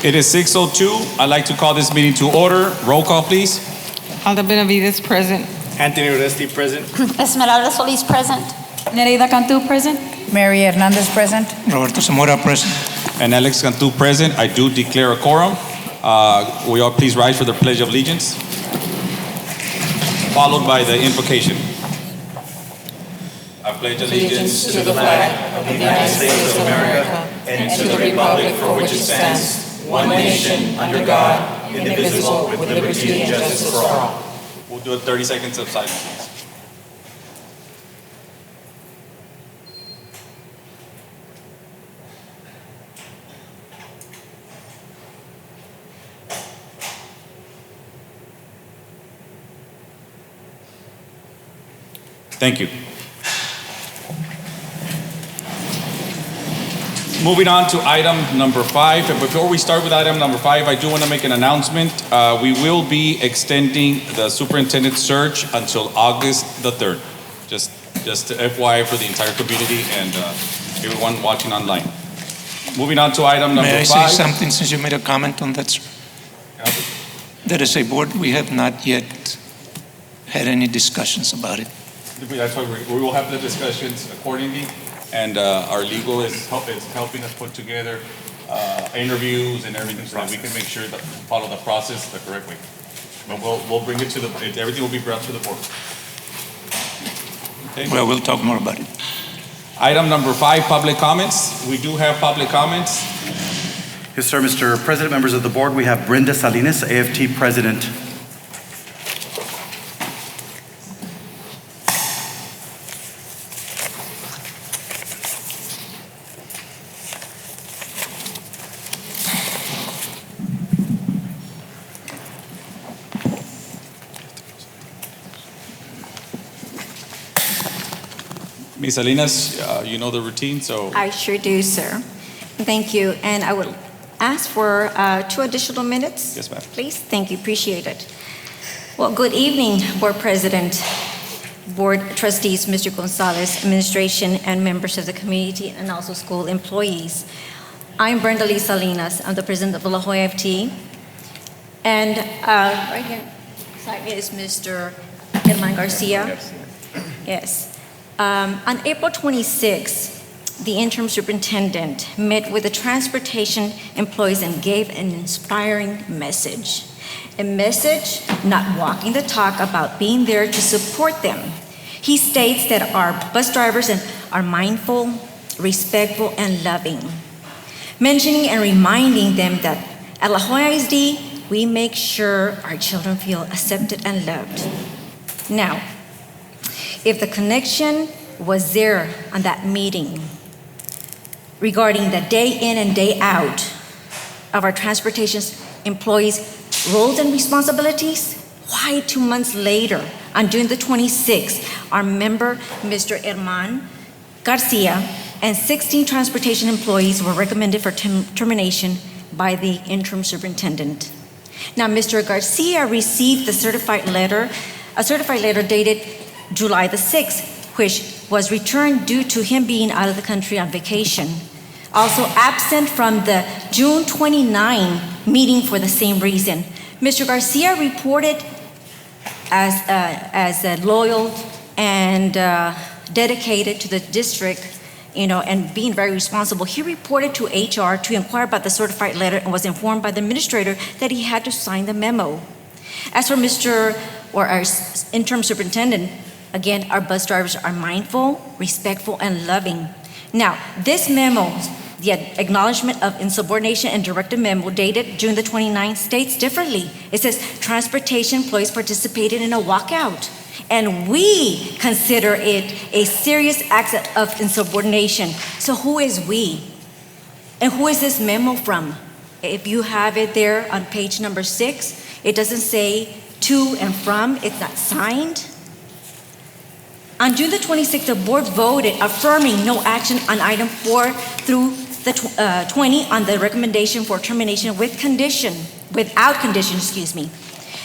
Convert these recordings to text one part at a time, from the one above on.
It is 6:02. I'd like to call this meeting to order. Roll call, please. Alda Benavides present. Anthony Oresti present. Esmeralda Solis present. Nereida Cantu present. Mary Hernandez present. Roberto Zamora present. And Alex Cantu present. I do declare a quorum. We all please rise for the Pledge of Allegiance, followed by the invocation. I pledge allegiance to the flag of the United States of America and to the republic for which it stands, one nation, under God, indivisible, with liberty and justice for all. We'll do 30 seconds of silence, please. Thank you. Moving on to item number 5. And before we start with item number 5, I do want to make an announcement. We will be extending the superintendent search until August the 3rd. Just FYI for the entire community and everyone watching online. Moving on to item number 5. May I say something since you made a comment on that, sir? That as a board, we have not yet had any discussions about it. That's why we will have the discussions accordingly, and our legal is helping us put together interviews and everything so that we can make sure that we follow the process the correct way. But we'll bring it to everything will be brought to the board. Okay. Well, we'll talk more about it. Item number 5, public comments. We do have public comments. Yes, sir, Mr. President, members of the board, we have Brenda Salinas, AFT President. Ms. Salinas, you know the routine, so. I sure do, sir. Thank you. And I would ask for 2 additional minutes. Yes, ma'am. Please. Thank you. Appreciate it. Well, good evening, Board President, Board Trustees, Mr. Gonzalez, administration, and members of the community, and also school employees. I'm Brenda Lee Salinas. I'm the president of the La Jolla FT. And right here beside me is Mr. Herman Garcia. Yes. On April 26, the interim superintendent met with the transportation employees and gave an inspiring message. A message not walking the talk, about being there to support them. He states that our bus drivers are mindful, respectful, and loving. Mentioning and reminding them that at LJISD, we make sure our children feel accepted and loved. Now, if the connection was there on that meeting regarding the day in and day out of our transportation employees' roles and responsibilities, why 2 months later, on June the 26th, our member, Mr. Herman Garcia, and 16 transportation employees were recommended for termination by the interim superintendent. Now, Mr. Garcia received a certified letter dated July the 6th, which was returned due to him being out of the country on vacation. Also absent from the June 29 meeting for the same reason. Mr. Garcia reported as loyal and dedicated to the district, and being very responsible. He reported to HR to inquire about the certified letter and was informed by the administrator that he had to sign the memo. As for our interim superintendent, again, our bus drivers are mindful, respectful, and loving. Now, this memo, the acknowledgement of insubordination and directive memo dated June the 29th states differently. It says transportation employees participated in a walkout, and we consider it a serious act of insubordination. So who is we? And who is this memo from? If you have it there on page number 6, it doesn't say to and from, it's not signed. On June the 26th, the board voted affirming no action on item 4 through the 20 on the recommendation for termination without condition.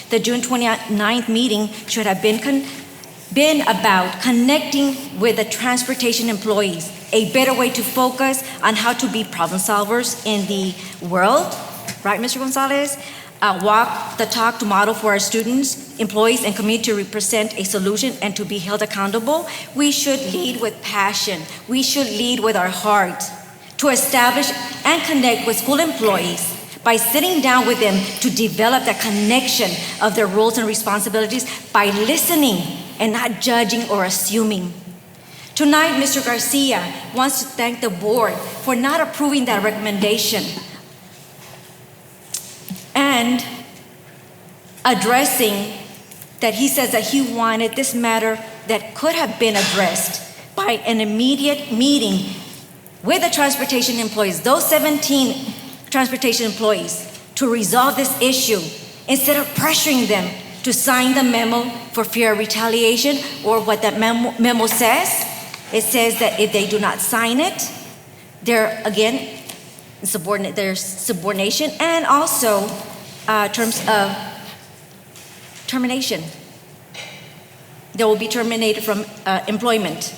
The June 29th meeting should have been about connecting with the transportation employees, a better way to focus on how to be problem solvers in the world right, Mr. Gonzalez? Walk the talk to model for our students, employees, and community to represent a solution and to be held accountable. We should lead with passion. We should lead with our heart to establish and connect with school employees by sitting down with them to develop that connection of their roles and responsibilities by listening and not judging or assuming. Tonight, Mr. Garcia wants to thank the board for not approving that recommendation and addressing that he says that he wanted this matter that could have been addressed by an immediate meeting with the transportation employees, those 17 transportation employees, to resolve this issue instead of pressuring them to sign the memo for fear of retaliation, or what that memo says. It says that if they do not sign it, they're again there's subordination and also terms of termination. They will be terminated from employment.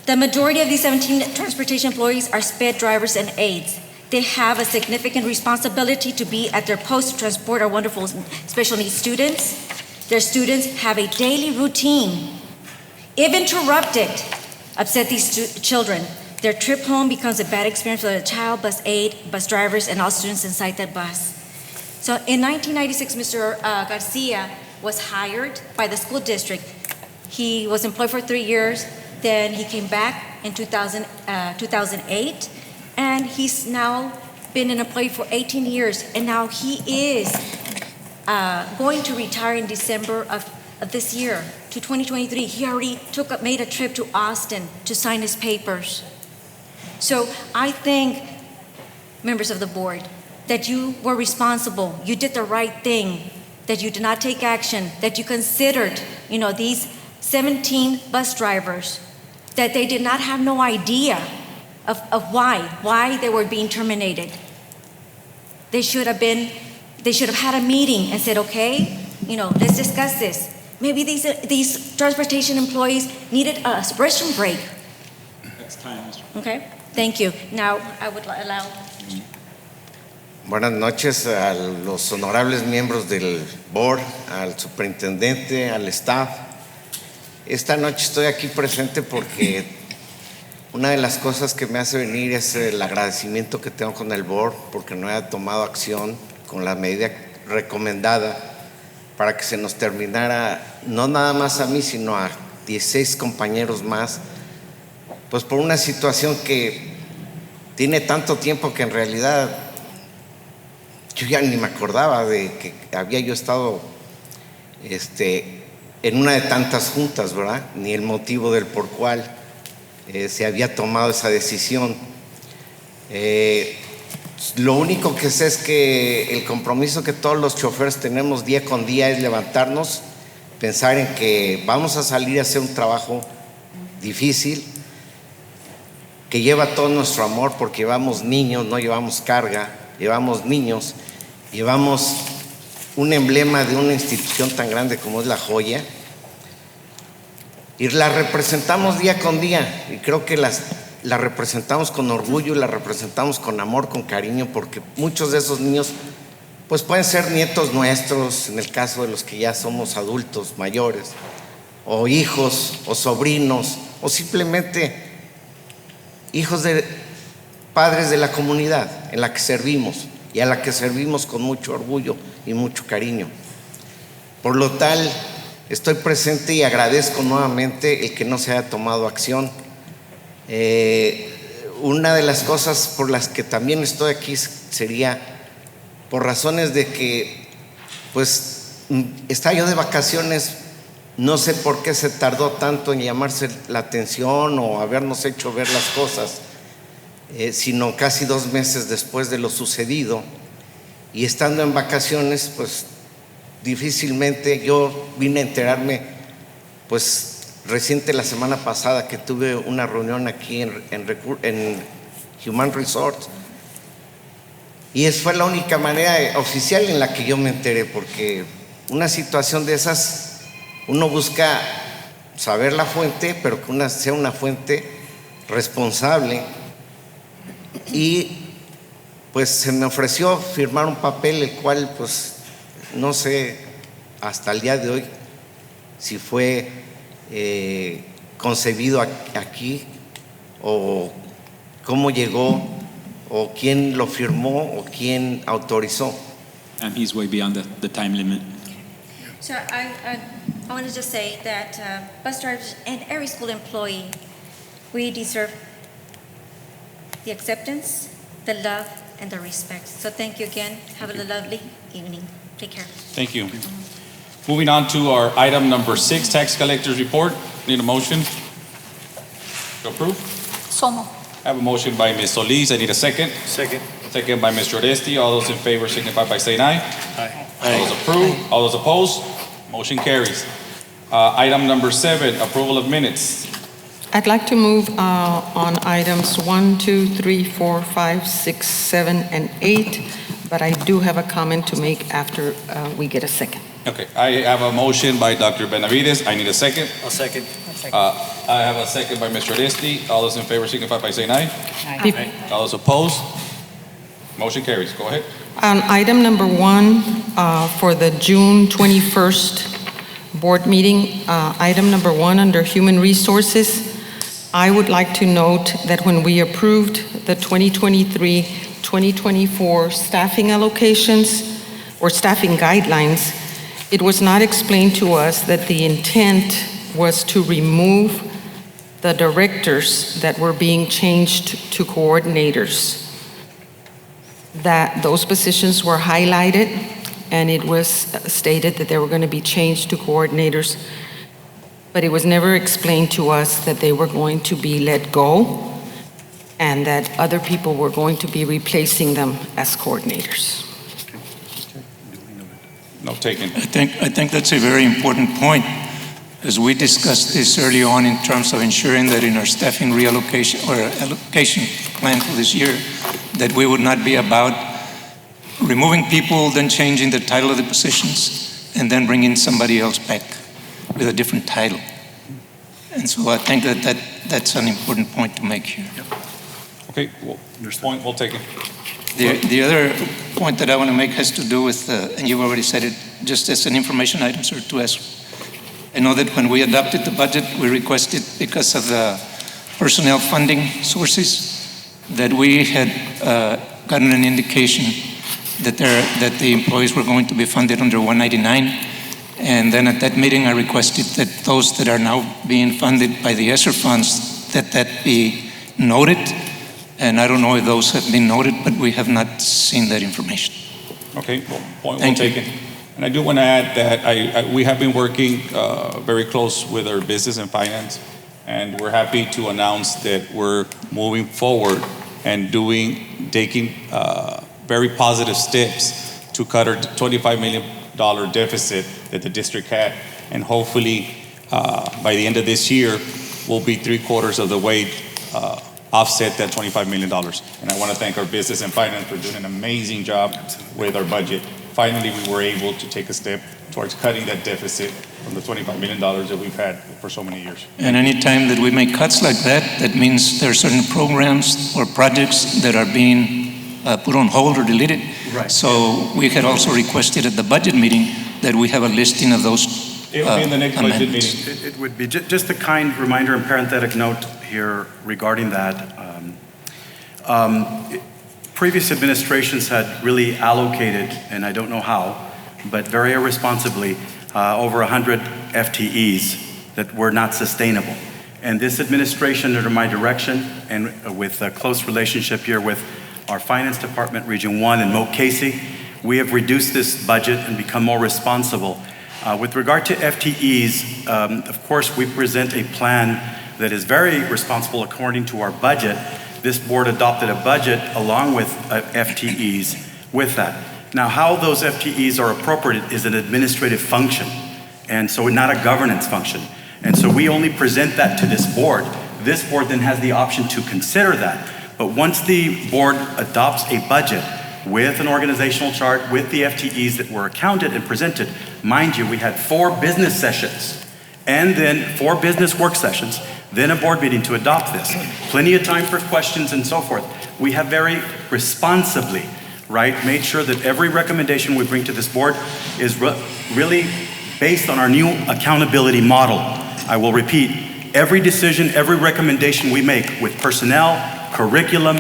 The majority of these 17 transportation employees are sped drivers and aides. They have a significant responsibility to be at their post to transport our wonderful special needs students. Their students have a daily routine. If interrupted, upset these children. Their trip home becomes a bad experience for the child, bus aide, bus drivers, and all students inside that bus. So in 1996, Mr. Garcia was hired by the school district. He was employed for 3 years. Then he came back in 2008, and he's now been an employee for 18 years. And now he is going to retire in December of this year to 2023. He already made a trip to Austin to sign his papers. So I think, members of the board, that you were responsible. You did the right thing, that you did not take action, that you considered, these 17 bus drivers, that they did not have no idea of why they were being terminated. They should have had a meeting and said, okay, let's discuss this. Maybe these transportation employees needed a restroom break. Next time, Mr. Okay, thank you. Now I would allow. Buenas noches a los honorables miembros del board, al superintendente, al staff. Esta noche estoy aquí presente porque una de las cosas que me hace venir es el agradecimiento que tengo con el board porque no haya tomado acción con la medida recomendada para que se nos terminara, no nada más a mí, sino a 16 compañeros más, pues por una situación que tiene tanto tiempo que en realidad yo ya ni me acordaba de que había yo estado en una de tantas juntas, ¿verdad? Ni el motivo del por cual se había tomado esa decisión. Lo único que sé es que el compromiso que todos los choferes tenemos día con día es levantarnos, pensar en que vamos a salir a hacer un trabajo difícil, que lleva todo nuestro amor porque llevamos niños, no llevamos carga, llevamos niños, llevamos un emblema de una institución tan grande como es La Joya y la representamos día con día y creo que la representamos con orgullo y la representamos con amor, con cariño, porque muchos de esos niños pues pueden ser nietos nuestros, en el caso de los que ya somos adultos mayores, o hijos, o sobrinos, o simplemente hijos de padres de la comunidad en la que servimos y a la que servimos con mucho orgullo y mucho cariño. Por lo tal, estoy presente y agradezco nuevamente el que no se haya tomado acción. Una de las cosas por las que también estoy aquí sería por razones de que pues estaba yo de vacaciones, no sé por qué se tardó tanto en llamarse la atención o habernos hecho ver las cosas, sino casi 2 meses después de lo sucedido, y estando en vacaciones pues difícilmente yo vine a enterarme pues reciente la semana pasada que tuve una reunión aquí en Human Resource y fue la única manera oficial en la que yo me enteré, porque una situación de esas uno busca saber la fuente, pero que sea una fuente responsable y pues se me ofreció firmar un papel el cual pues no sé hasta el día de hoy si fue concebido aquí o cómo llegó o quién lo firmó o quién autorizó. And he's way beyond the time limit. So I want to just say that bus drivers and every school employee, we deserve the acceptance, the love, and the respect. So thank you again. Have a lovely evening. Take care. Thank you. Moving on to our item number 6, tax collector's report. Need a motion to approve? So moved. I have a motion by Ms. Solis. I need a second. Second. Second by Mr. Oresti. All those in favor signify by saying aye. Aye. All those approve. All those opposed. Motion carries. Item number 7, approval of minutes. I'd like to move on items 1, 2, 3, 4, 5, 6, 7, and 8, but I do have a comment to make after we get a second. Okay, I have a motion by Dr. Benavides. I need a second. I'll second. I have a second by Mr. Oresti. All those in favor signify by saying aye. Be- All those opposed. Motion carries. Go ahead. On item number 1, for the June 21st board meeting, item number 1 under Human Resources, I would like to note that when we approved the 2023-2024 staffing allocations or staffing guidelines, it was not explained to us that the intent was to remove the directors that were being changed to coordinators. That those positions were highlighted, and it was stated that they were going to be changed to coordinators, but it was never explained to us that they were going to be let go and that other people were going to be replacing them as coordinators. No taken. I think that's a very important point, as we discussed this early on in terms of ensuring that in our staffing reallocation or allocation plan for this year, that we would not be about removing people, then changing the title of the positions, and then bringing somebody else back with a different title. And so I think that's an important point to make here. Okay, well, point well taken. The other point that I want to make has to do with, and you've already said it, just as an information item, sir, to ask. I know that when we adopted the budget, we requested, because of the personnel funding sources, that we had gotten an indication that the employees were going to be funded under 199. And then at that meeting, I requested that those that are now being funded by the ESSER funds, that be noted. And I don't know if those have been noted, but we have not seen that information. Okay, well, point well Thank you. taken. And I do want to add that we have been working very close with our business and finance, and we're happy to announce that we're moving forward and taking very positive steps to cut our $25 million deficit that the district had, and hopefully by the end of this year, we'll be 3/4 of the way offset that $25 million. And I want to thank our business and finance for doing an amazing job with our budget. Finally, we were able to take a step towards cutting that deficit from the $25 million that we've had for so many years. And any time that we make cuts like that, that means there are certain programs or projects that are being put on hold or deleted. Right. So we had also requested at the budget meeting that we have a listing of those It will be in the next budget amendments. meeting. It would be just a kind reminder and parenthetic note here regarding that. Previous administrations had really allocated, and I don't know how, but very irresponsibly, over 100 FTEs that were not sustainable. And this administration, under my direction, and with a close relationship here with our finance department, Region 1, and Mo Casey, we have reduced this budget and become more responsible. With regard to FTEs, of course, we present a plan that is very responsible according to our budget. This board adopted a budget along with FTEs with that. Now, how those FTEs are appropriated is an administrative function, and so not a governance function. And so we only present that to this board. This board then has the option to consider that. But once the board adopts a budget with an organizational chart, with the FTEs that were accounted and presented, mind you, we had 4 business sessions and then 4 business work sessions. then a board meeting to adopt this. Plenty of time for questions and so forth. We have very responsibly, right, made sure that every recommendation we bring to this board is really based on our new accountability model. I will repeat, every decision, every recommendation we make with personnel, curriculum,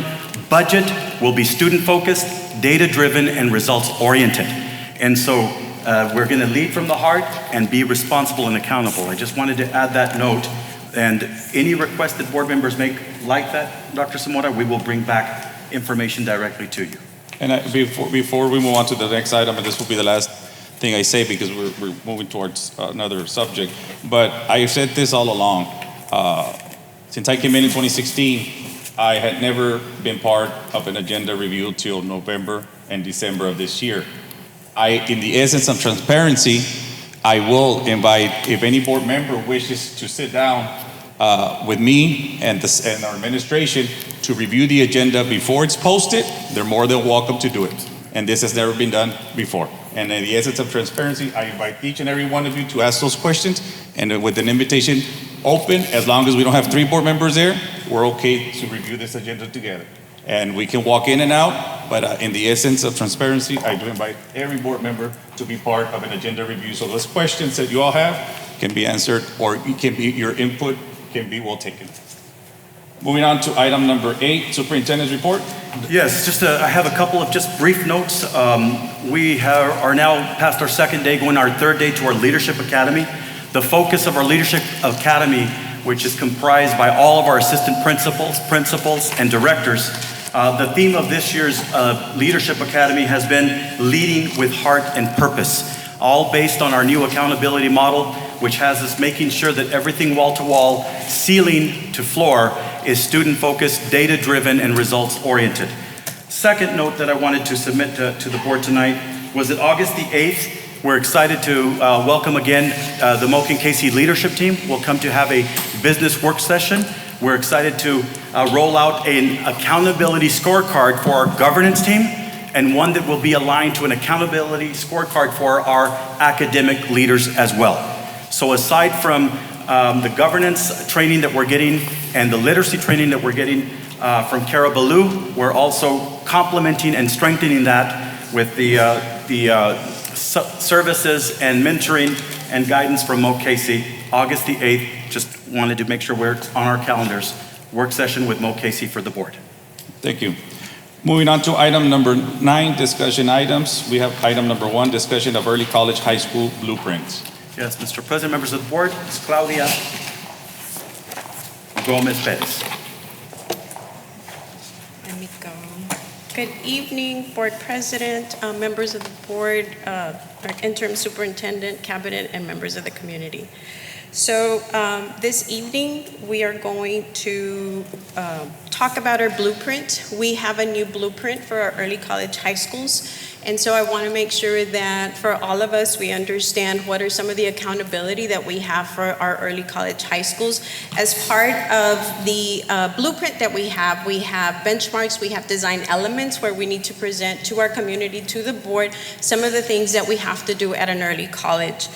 budget will be student-focused, data-driven, and results-oriented. And so we're going to lead from the heart and be responsible and accountable. I just wanted to add that note. And any request that board members make like that, Dr. Zamora, we will bring back information directly to you. And before we move on to the next item, and this will be the last thing I say because we're moving towards another subject, but I've said this all along. Since I came in 2016, I had never been part of an agenda review till November and December of this year. In the essence of transparency, I will invite, if any board member wishes to sit down with me and our administration to review the agenda before it's posted, they're more than welcome to do it. And this has never been done before. And in the essence of transparency, I invite each and every one of you to ask those questions, and with an invitation open, as long as we don't have 3 board members there, we're okay to review this agenda together. And we can walk in and out, but in the essence of transparency, I do invite every board member to be part of an agenda review. So those questions that you all have can be answered, or it can be, your input can be well taken. Moving on to item number 8, Superintendent's report. Yes, I have a couple of just brief notes. We are now past our second day, going our third day to our Leadership Academy. The focus of our Leadership Academy, which is comprised by all of our assistant principals, and directors. The theme of this year's Leadership Academy has been leading with heart and purpose, all based on our new accountability model, which has us making sure that everything wall to wall, ceiling to floor, is student-focused, data-driven, and results-oriented. Second note that I wanted to submit to the board tonight was that August the 8th, we're excited to welcome again the Moke and Casey leadership team. We'll come to have a business work session. We're excited to roll out an accountability scorecard for our governance team, and one that will be aligned to an accountability scorecard for our academic leaders as well. So aside from the governance training that we're getting and the literacy training that we're getting from Cara Ballou, we're also complementing and strengthening that with the services and mentoring and guidance from Mo Casey. August the 8th, just wanted to make sure we're on our calendars. Work session with Mo Casey for the board. Thank you. Moving on to item number 9, discussion items. We have item number 1, discussion of early college high school blueprints. Yes, Mr. President, members of the board, Ms. Claudia Gomez Perez. Let me go. Good evening, Board President, members of the board, our interim superintendent, cabinet, and members of the community. So this evening, we are going to talk about our blueprint. We have a new blueprint for our early college high schools. And so I want to make sure that for all of us, we understand what are some of the accountability that we have for our early college high schools. As part of the blueprint that we have benchmarks, we have design elements where we need to present to our community, to the board, some of the things that we have to do at an early college.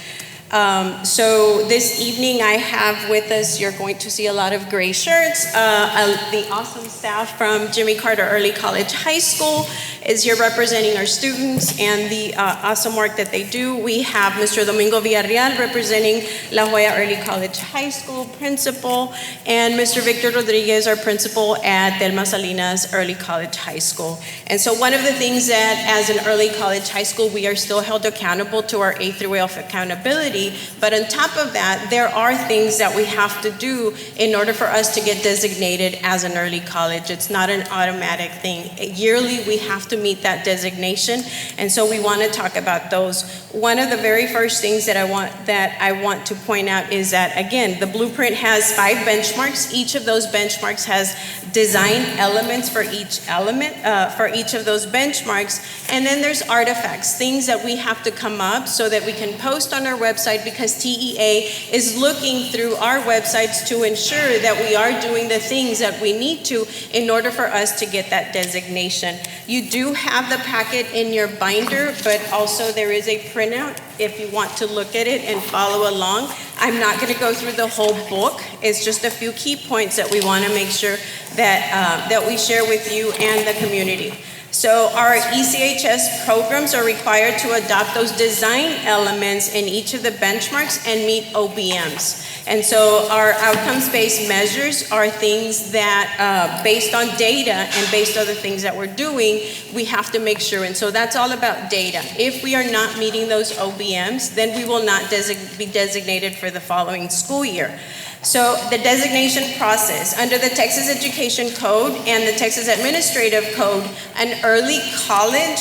So this evening I have with us, you're going to see a lot of gray shirts. The awesome staff from Jimmy Carter Early College High School is here representing our students and the awesome work that they do. We have Mr. Domingo Villarreal representing La Jolla Early College High School principal, and Mr. Victor Rodriguez, our principal at Delma Salinas Early College High School. And so one of the things that as an early college high school, we are still held accountable to our A through 12 accountability. But on top of that, there are things that we have to do in order for us to get designated as an early college. It's not an automatic thing. Yearly, we have to meet that designation, and so we want to talk about those. One of the very first things that I want to point out is that, again, the blueprint has 5 benchmarks. Each of those benchmarks has design elements for each element, for each of those benchmarks, and then there's artifacts, things that we have to come up so that we can post on our website, because TEA is looking through our websites to ensure that we are doing the things that we need to in order for us to get that designation. You do do have the packet in your binder, but also there is a printout if you want to look at it and follow along. I'm not going to go through the whole book. It's just a few key points that we want to make sure that we share with you and the community. So our ECHS programs are required to adopt those design elements in each of the benchmarks and meet OBMs. And so our outcomes-based measures are things that, based on data and based on the things that we're doing, we have to make sure. And so that's all about data. If we are not meeting those OBMs, then we will not be designated for the following school year. So the designation process, under the Texas Education Code and the Texas Administrative Code, an early college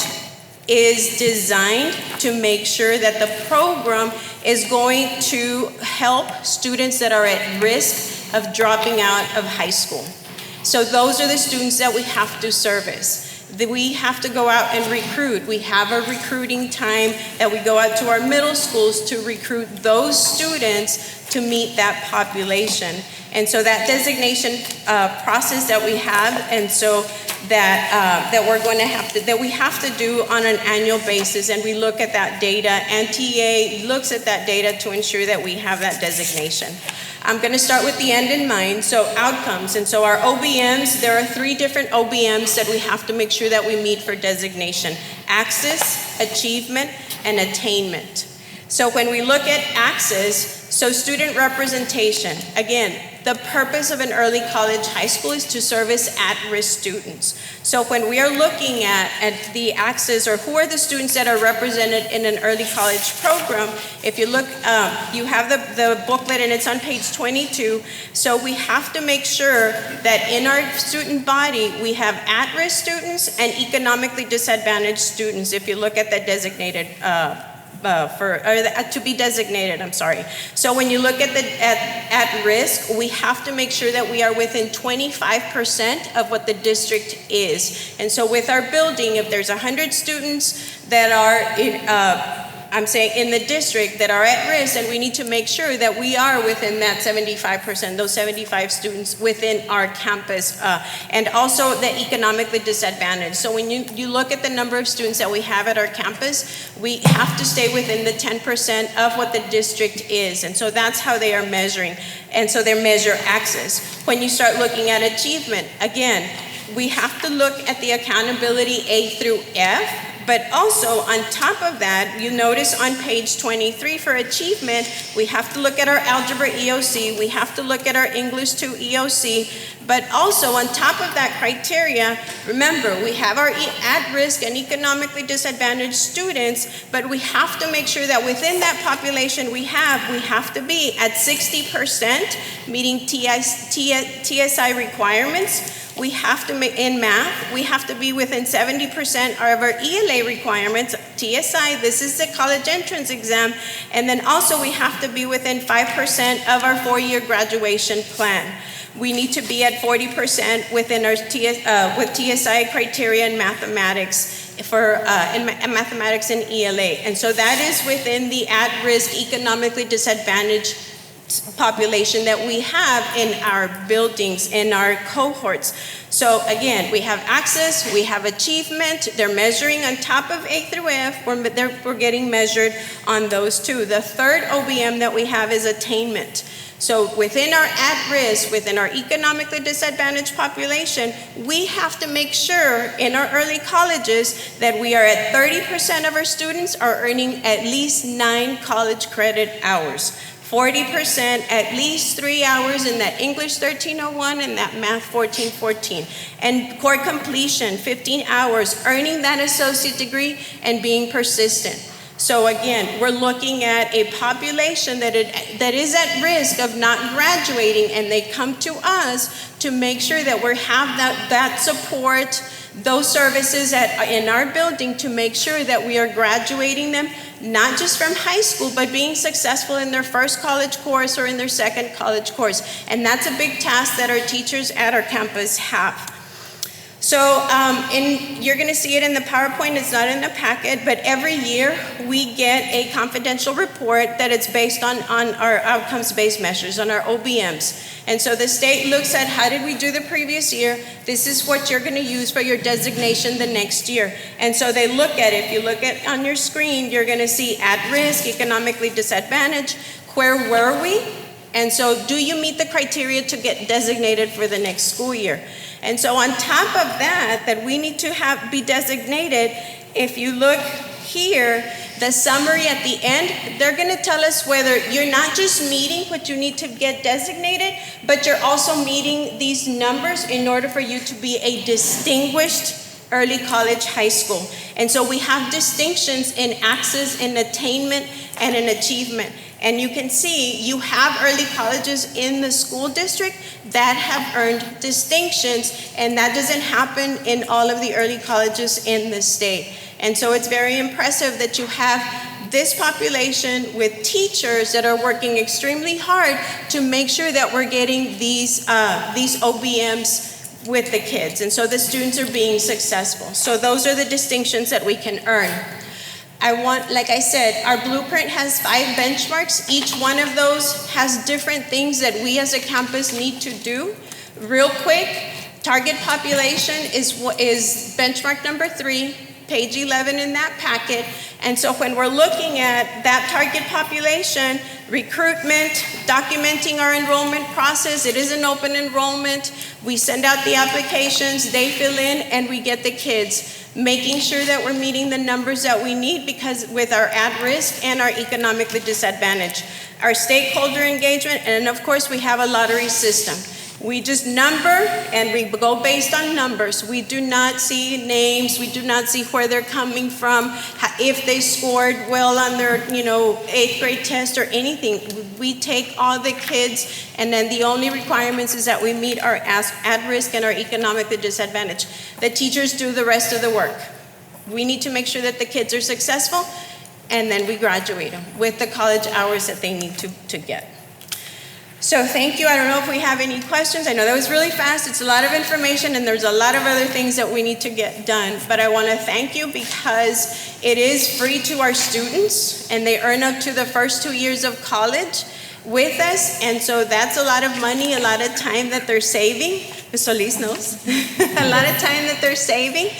is designed to make sure that the program is going to help students that are at risk of dropping out of high school. So those are the students that we have to service. We have to go out and recruit. We have a recruiting time that we go out to our middle schools to recruit those students to meet that population. And so that designation process that we have, and so that we're going to have to, that we have to do on an annual basis, and we look at that data, and TA looks at that data to ensure that we have that designation. I'm going to start with the end in mind, so outcomes. And so our OBMs, there are 3 different OBMs that we have to make sure that we meet for designation: access, achievement, and attainment. So when we look at access, so student representation, again, the purpose of an early college high school is to service at-risk students. So when we are looking at the access, or who are the students that are represented in an early college program, if you look, you have the booklet and it's on page 22. So we have to make sure that in our student body, we have at-risk students and economically disadvantaged students, if you look at the designated to be designated, I'm sorry. So when you look at at risk, we have to make sure that we are within 25% of what the district is. And so with our building, if there's 100 students that are in the district that are at risk, and we need to make sure that we are within that 75%, those 75 students within our campus, and also the economically disadvantaged. So when you look at the number of students that we have at our campus, we have to stay within the 10% of what the district is. And so that's how they are measuring. And so they measure access. When you start looking at achievement, again, we have to look at the accountability A through F. But also on top of that, you notice on page 23 for achievement, we have to look at our algebra EOC, we have to look at our English 2 EOC, but also on top of that criteria, remember, we have our at-risk and economically disadvantaged students, but we have to make sure that within that population we have to be at 60% meeting TSI requirements. We have to make, in math, we have to be within 70% of our ELA requirements, TSI, this is the college entrance exam, and then also we have to be within 5% of our 4-year graduation plan. We need to be at 40% within our with TSI criteria in mathematics in mathematics and ELA. And so that is within the at-risk, economically disadvantaged population that we have in our buildings, in our cohorts. So again, we have access, we have achievement, they're measuring on top of A through F, we're getting measured on those 2. The third OBM that we have is attainment. So within our at-risk, within our economically disadvantaged population, we have to make sure in our early colleges that we are at 30% of our students are earning at least 9 college credit hours. 40% at least 3 hours in that English 1301 and that Math 1414. And core completion, 15 hours, earning that associate degree and being persistent. So again, we're looking at a population that is at risk of not graduating, and they come to us to make sure that we have that support, those services in our building to make sure that we are graduating them, not just from high school, but being successful in their first college course or in their second college course. And that's a big task that our teachers at our campus have. So you're going to see it in the PowerPoint. It's not in the packet, but every year we get a confidential report that it's based on our outcomes-based measures, on our OBMs. And so the state looks at how did we do the previous year? This is what you're going to use for your designation the next year. And so they look at it. If you look at on your screen, you're going to see at risk, economically disadvantaged. Where were we? And so do you meet the criteria to get designated for the next school year? And so on top of that we need to be designated, if you look here, the summary at the end, they're going to tell us whether you're not just meeting what you need to get designated, but you're also meeting these numbers in order for you to be a distinguished early college high school. And so we have distinctions in access, in attainment, and in achievement. And you can see you have early colleges in the school district that have earned distinctions, and that doesn't happen in all of the early colleges in the state. And so it's very impressive that you have this population with teachers that are working extremely hard to make sure that we're getting these OBMs with the kids. And so the students are being successful. So those are the distinctions that we can earn. Like I said, our blueprint has 5 benchmarks. Each one of those has different things that we as a campus need to do. Real quick, target population is benchmark number 3, page 11 in that packet. And so when we're looking at that target population, recruitment, documenting our enrollment process, it is an open enrollment. We send out the applications, they fill in, and we get the kids. Making sure that we're meeting the numbers that we need because with our at-risk and our economically disadvantaged. Our stakeholder engagement, and of course we have a lottery system. We just number and we go based on numbers. We do not see names, we do not see where they're coming from, if they scored well on their 8th grade test or anything. We take all the kids, and then the only requirements is that we meet our at-risk and our economically disadvantaged. The teachers do the rest of the work. We need to make sure that the kids are successful, and then we graduate them with the college hours that they need to get. So thank you. I don't know if we have any questions. I know that was really fast. It's a lot of information, and there's a lot of other things that we need to get done. But I want to thank you because it is free to our students, and they earn up to the first 2 years of college with us. And so that's a lot of money, a lot of time that they're saving. Ms. Solis knows. A lot of time that they're saving.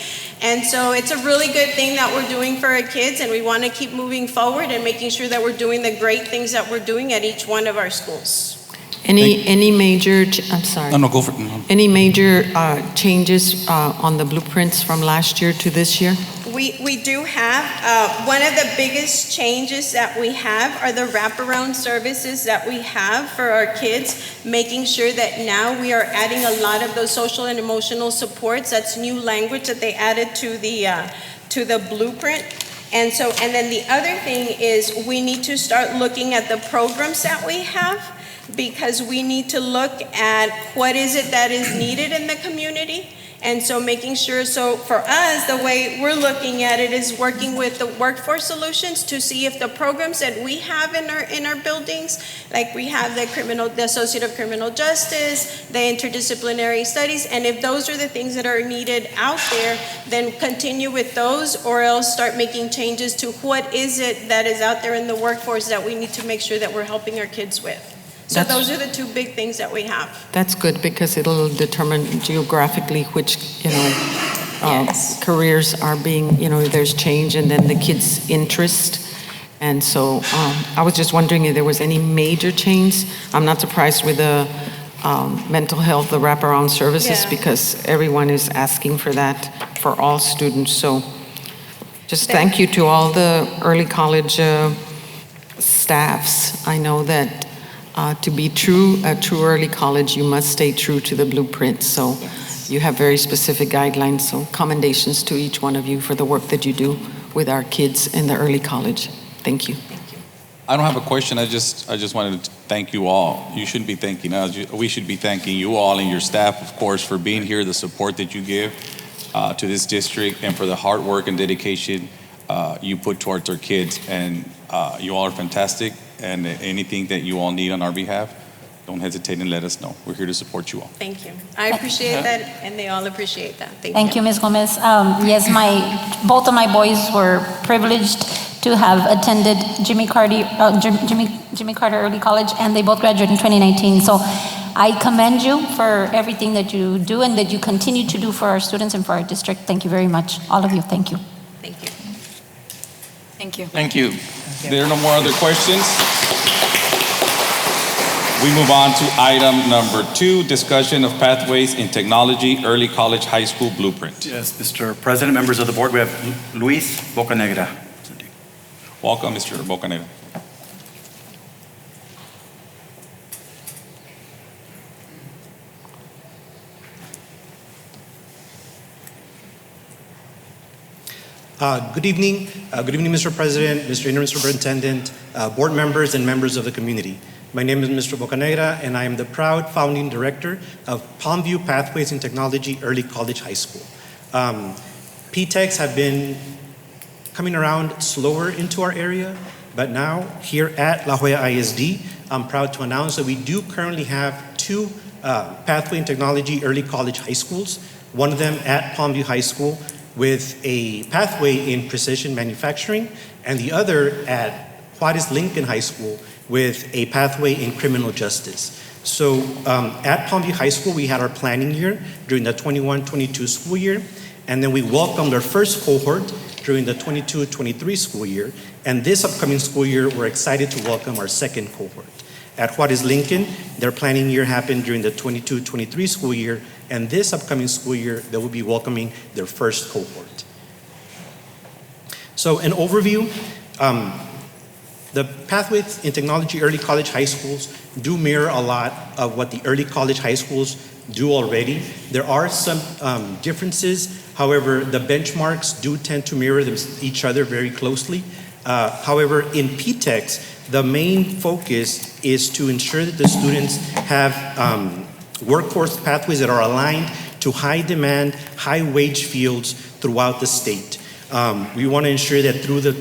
And so it's a really good thing that we're doing for our kids, and we want to keep moving forward and making sure that we're doing the great things that we're doing at each one of our schools. Any major, I'm sorry. No, go for it. No. Any major changes on the blueprints from last year to this year? We do have, one of the biggest changes that we have are the wraparound services that we have for our kids, making sure that now we are adding a lot of those social and emotional supports. That's new language that they added to the blueprint. And then the other thing is we need to start looking at the programs that we have, because we need to look at what is it that is needed in the community. And so making sure, so for us, the way we're looking at it is working with the workforce solutions to see if the programs that we have in our buildings, like we have the Associate of Criminal Justice, the interdisciplinary studies, and if those are the things that are needed out there, then continue with those, or else start making changes to what is it that is out there in the workforce that we need to make sure that we're helping our kids with. So those are the 2 big things that we have. That's good because it'll determine geographically which, Yes. careers are being, there's change, and then the kids' interest. And so I was just wondering if there was any major change. I'm not surprised with the mental health, the wraparound services, because everyone is asking for that for all students. So just thank you to all the early college staffs. I know that to be a true early college, you must stay true to the blueprint. So you have very specific guidelines. So commendations to each one of you for the work that you do with our kids in the early college. Thank you. I don't have a question. I just wanted to thank you all. You shouldn't be thanking us. We should be thanking you all and your staff, of course, for being here, the support that you give to this district, and for the hard work and dedication you put towards our kids. And you all are fantastic. And anything that you all need on our behalf, don't hesitate and let us know. We're here to support you all. Thank you. I appreciate that, and they all appreciate that. Thank you, Ms. Gomez. Yes, both of my boys were privileged to have attended Jimmy Carter Early College, and they both graduated in 2019. So I commend you for everything that you do and that you continue to do for our students and for our district. Thank you very much. All of you, thank you. Thank you. Thank you. Thank you. There are no more other questions. We move on to item number 2, discussion of pathways in technology, early college, high school blueprint. Yes, Mr. President, members of the board, we have Luis Bocanegra. Welcome, Mr. Bocanegra. Good evening. Good evening, Mr. President, Mr. Interim Superintendent, board members, and members of the community. My name is Mr. Bocanegra, and I am the proud founding director of Palmview Pathways in Technology Early College High School. PTECs have been coming around slower into our area, but now here at La Jolla ISD, I'm proud to announce that we do currently have 2 Pathway in Technology Early College High Schools, one of them at Palmview High School, with a pathway in precision manufacturing, and the other at Juarez Lincoln High School with a pathway in criminal justice. So at Palmview High School, we had our planning year during the 21-22 school year, and then we welcomed our first cohort during the 22-23 school year, and this upcoming school year, we're excited to welcome our second cohort. At Juarez Lincoln, their planning year happened during the 22-23 school year, and this upcoming school year, they will be welcoming their first cohort. So an overview, the Pathways in Technology Early College High Schools do mirror a lot of what the early college high schools do already. There are some differences, however, the benchmarks do tend to mirror each other very closely. However, in PTECs, the main focus is to ensure that the students have workforce pathways that are aligned to high demand, high wage fields throughout the state. We want to ensure that through the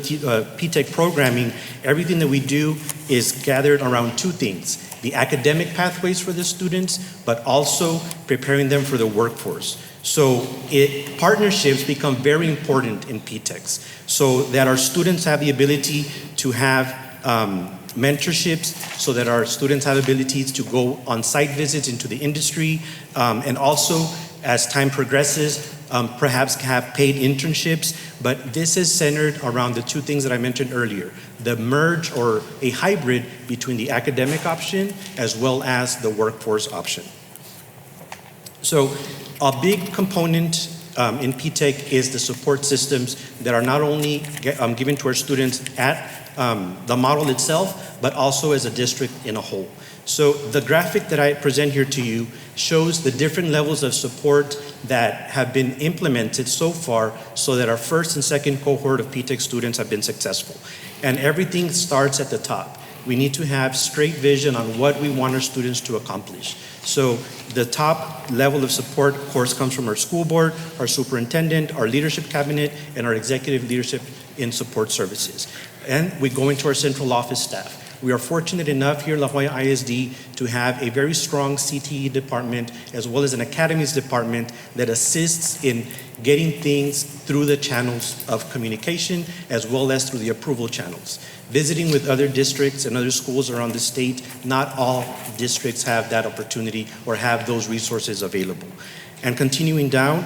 PTEC programming, everything that we do is gathered around 2 things: the academic pathways for the students, but also preparing them for the workforce. So partnerships become very important in PTECs, so that our students have the ability to have mentorships, so that our students have abilities to go on site visits into the industry, and also as time progresses, perhaps have paid internships. But this is centered around the 2 things that I mentioned earlier: the merge or a hybrid between the academic option as well as the workforce option. So a big component in PTEC is the support systems that are not only given to our students at the model itself, but also as a district in a whole. So the graphic that I present here to you shows the different levels of support that have been implemented so far, so that our first and second cohort of PTEC students have been successful. And everything starts at the top. We need to have straight vision on what we want our students to accomplish. So the top level of support, of course, comes from our school board, our superintendent, our leadership cabinet, and our executive leadership in support services. And we go into our central office staff. We are fortunate enough here at La Jolla ISD to have a very strong CTE department, as well as an academies department that assists in getting things through the channels of communication, as well as through the approval channels. Visiting with other districts and other schools around the state, not all districts have that opportunity or have those resources available. And continuing down,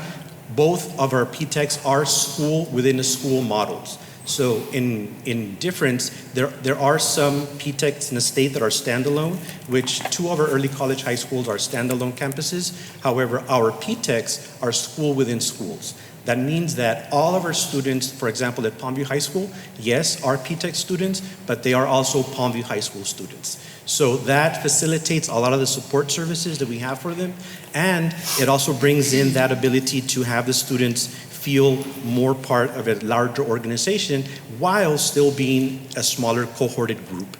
both of our PTECs are school within a school models. So in difference, there are some PTECs in the state that are standalone, which 2 of our early college high schools are standalone campuses. However, our PTECs are school within schools. That means that all of our students, for example, at Palmview High School, yes, are PTEC students, but they are also Palmview High School students. So that facilitates a lot of the support services that we have for them, and it also brings in that ability to have the students feel more part of a larger organization while still being a smaller cohorted group.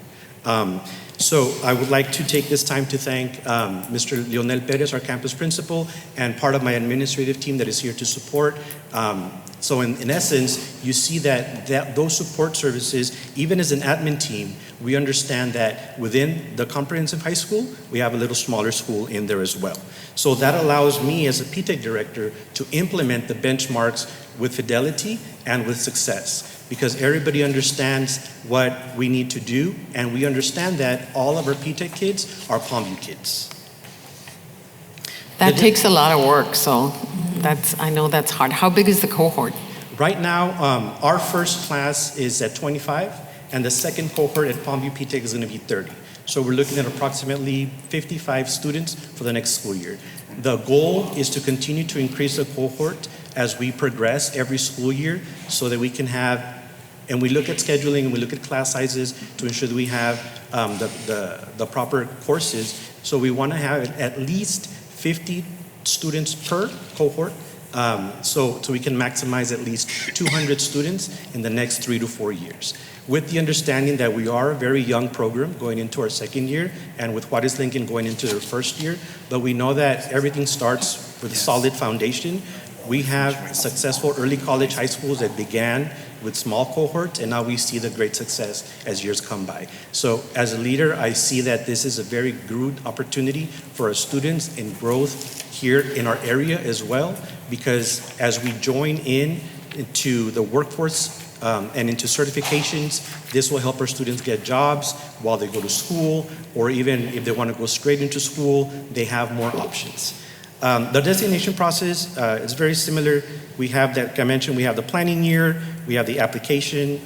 So I would like to take this time to thank Mr. Leonel Perez, our campus principal, and part of my administrative team that is here to support. So in essence, you see that those support services, even as an admin team, we understand that within the comprehensive high school, we have a little smaller school in there as well. So that allows me as a PTEC director to implement the benchmarks with fidelity and with success, because everybody understands what we need to do, and we understand that all of our PTEC kids are Palmview kids. That takes a lot of work, so I know that's hard. How big is the cohort? Right now, our first class is at 25, and the second cohort at Palmview PTEC is going to be 30. So we're looking at approximately 55 students for the next school year. The goal is to continue to increase the cohort as we progress every school year, so that we can have, and we look at scheduling and we look at class sizes to ensure that we have the proper courses. So we want to have at least 50 students per cohort, so we can maximize at least 200 students in the next 3 to 4 years. With the understanding that we are a very young program going into our second year, and with Juarez Lincoln going into their first year, but we know that everything starts with a solid foundation. We have successful early college high schools that began with small cohorts, and now we see the great success as years come by. So as a leader, I see that this is a very good opportunity for our students in growth here in our area as well, because as we join in into the workforce and into certifications, this will help our students get jobs while they go to school, or even if they want to go straight into school, they have more options. The designation process is very similar. We have that, like I mentioned, we have the planning year, we have the application.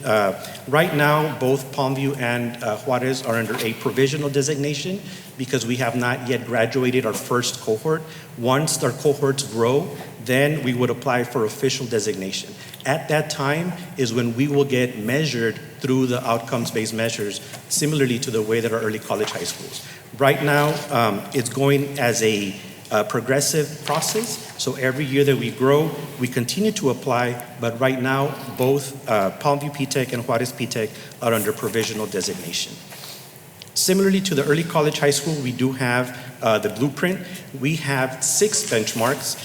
Right now, both Palmview and Juarez are under a provisional designation because we have not yet graduated our first cohort. Once our cohorts grow, then we would apply for official designation. At that time is when we will get measured through the outcomes-based measures, similarly to the way that our early college high schools. Right now, it's going as a progressive process. So every year that we grow, we continue to apply, but right now, both Palmview PTEC and Juarez PTEC are under provisional designation. Similarly to the early college high school, we do have the blueprint. We have 6 benchmarks,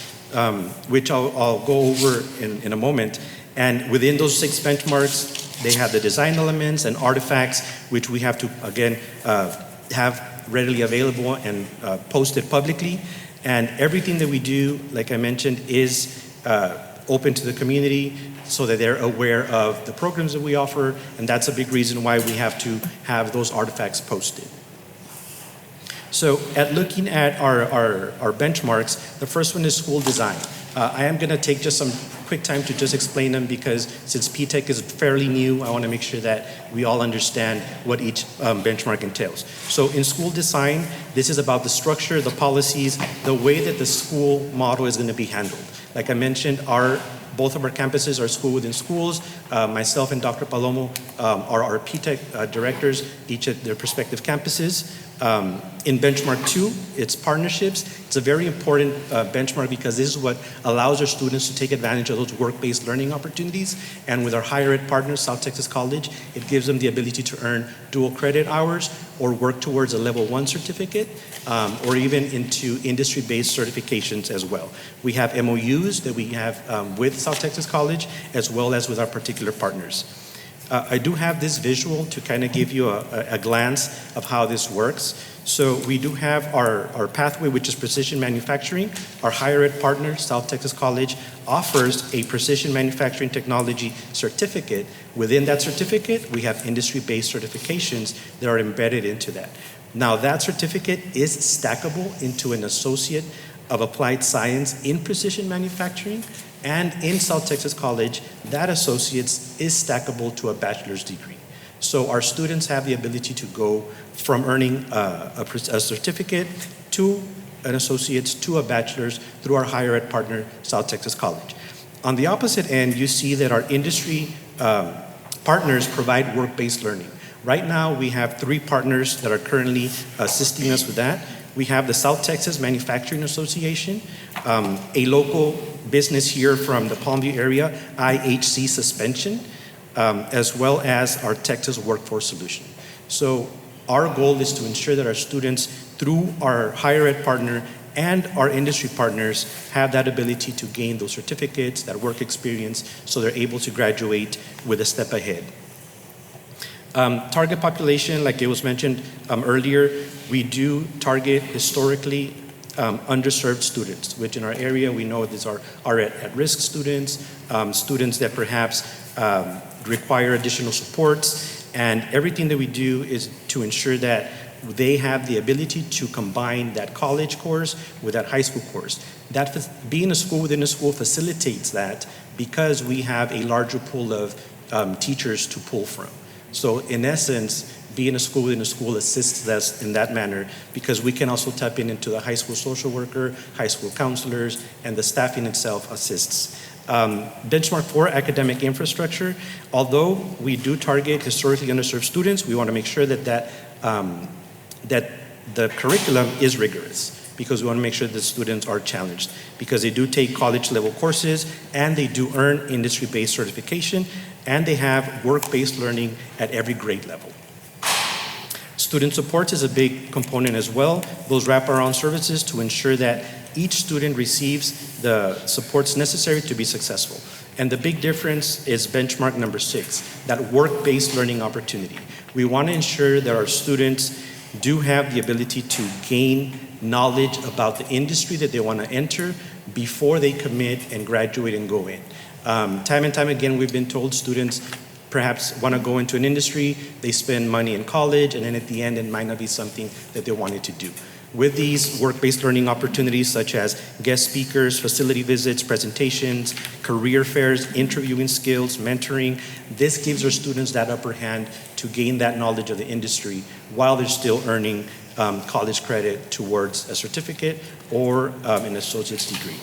which I'll go over in a moment. And within those 6 benchmarks, they have the design elements and artifacts, which we have to, again, have readily available and posted publicly. And everything that we do, like I mentioned, is open to the community so that they're aware of the programs that we offer, and that's a big reason why we have to have those artifacts posted. So at looking at our benchmarks, the first one is school design. I am going to take just some quick time to just explain them, because since PTEC is fairly new, I want to make sure that we all understand what each benchmark entails. So in school design, this is about the structure, the policies, the way that the school model is going to be handled. Like I mentioned, both of our campuses are school within schools. Myself and Dr. Palomo are our PTEC directors, each at their respective campuses. In benchmark 2, it's partnerships. It's a very important benchmark because this is what allows our students to take advantage of those work-based learning opportunities. And with our higher ed partner, South Texas College, it gives them the ability to earn dual credit hours or work towards a level 1 certificate, or even into industry-based certifications as well. We have MOUs that we have with South Texas College, as well as with our particular partners. I do have this visual to kind of give you a glance of how this works. So we do have our pathway, which is precision manufacturing. Our higher ed partner, South Texas College, offers a precision manufacturing technology certificate. Within that certificate, we have industry-based certifications that are embedded into that. Now, that certificate is stackable into an associate of applied science in precision manufacturing. And in South Texas College, that associate's is stackable to a bachelor's degree. So our students have the ability to go from earning a certificate to an associate's to a bachelor's through our higher ed partner, South Texas College. On the opposite end, you see that our industry partners provide work-based learning. Right now, we have 3 partners that are currently assisting us with that. We have the South Texas Manufacturing Association, a local business here from the Palmview area, IHC Suspension, as well as our Texas Workforce Solution. So our goal is to ensure that our students, through our higher ed partner and our industry partners have that ability to gain those certificates, that work experience, so they're able to graduate with a step ahead. Target population, like it was mentioned earlier, we do target historically underserved students, which in our area we know these are at-risk students, students that perhaps require additional supports, and everything that we do is to ensure that they have the ability to combine that college course with that high school course. That being a school within a school facilitates that because we have a larger pool of teachers to pull from. So in essence, being a school within a school assists us in that manner because we can also tap into the high school social worker, high school counselors, and the staffing itself assists. Benchmark for academic infrastructure, although we do target historically underserved students, we want to make sure that that the curriculum is rigorous because we want to make sure that students are challenged because they do take college level courses and they do earn industry-based certification and they have work-based learning at every grade level. Student support is a big component as well. Those wraparound services to ensure that each student receives the supports necessary to be successful. And the big difference is benchmark number 6, that work-based learning opportunity. We want to ensure that our students do have the ability to gain knowledge about the industry that they want to enter before they commit and graduate and go in. Time and time again, we've been told students perhaps want to go into an industry, they spend money in college, and then at the end, it might not be something that they wanted to do. With these work-based learning opportunities such as guest speakers, facility visits, presentations, career fairs, interviewing skills, mentoring, this gives our students that upper hand to gain that knowledge of the industry while they're still earning college credit towards a certificate or an associate's degree.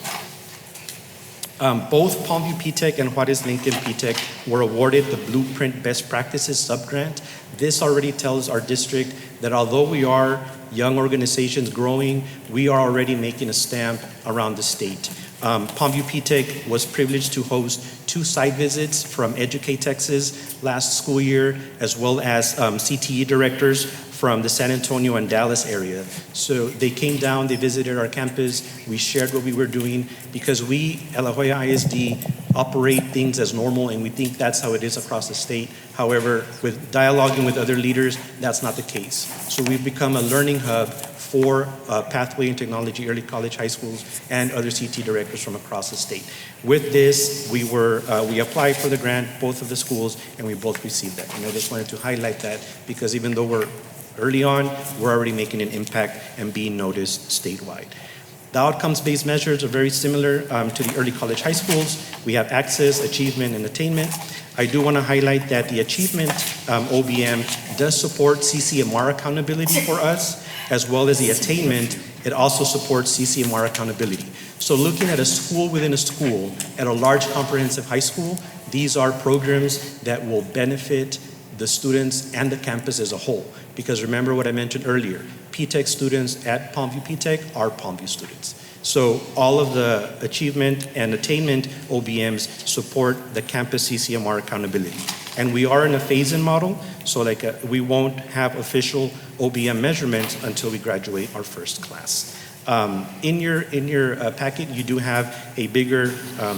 Both Palmview P-TECH and Juarez Lincoln P-TECH were awarded the Blueprint Best Practices sub-grant. This already tells our district that although we are young organizations growing, we are already making a stamp around the state. Palmview P-TECH was privileged to host 2 site visits from Educate Texas last school year, as well as CTE directors from the San Antonio and Dallas area. So they came down, they visited our campus, we shared what we were doing because we at La Jolla ISD operate things as normal and we think that's how it is across the state. However, with dialoguing with other leaders, that's not the case. So we've become a learning hub for Pathway and Technology Early College High Schools and other CT directors from across the state. With this, we applied for the grant, both of the schools, and we both received that. And I just wanted to highlight that because even though we're early on, we're already making an impact and being noticed statewide. The outcomes-based measures are very similar to the early college high schools. We have access, achievement, and attainment. I do want to highlight that the achievement OBM does support CCMR accountability for us, as well as the attainment, it also supports CCMR accountability. So looking at a school within a school, at a large comprehensive high school, these are programs that will benefit the students and the campus as a whole. Because remember what I mentioned earlier, P-TECH students at Palmview P-TECH are Palmview students. So all of the achievement and attainment OBMs support the campus CCMR accountability. And we are in a phase-in model, so we won't have official OBM measurements until we graduate our first class. In your packet, you do have a bigger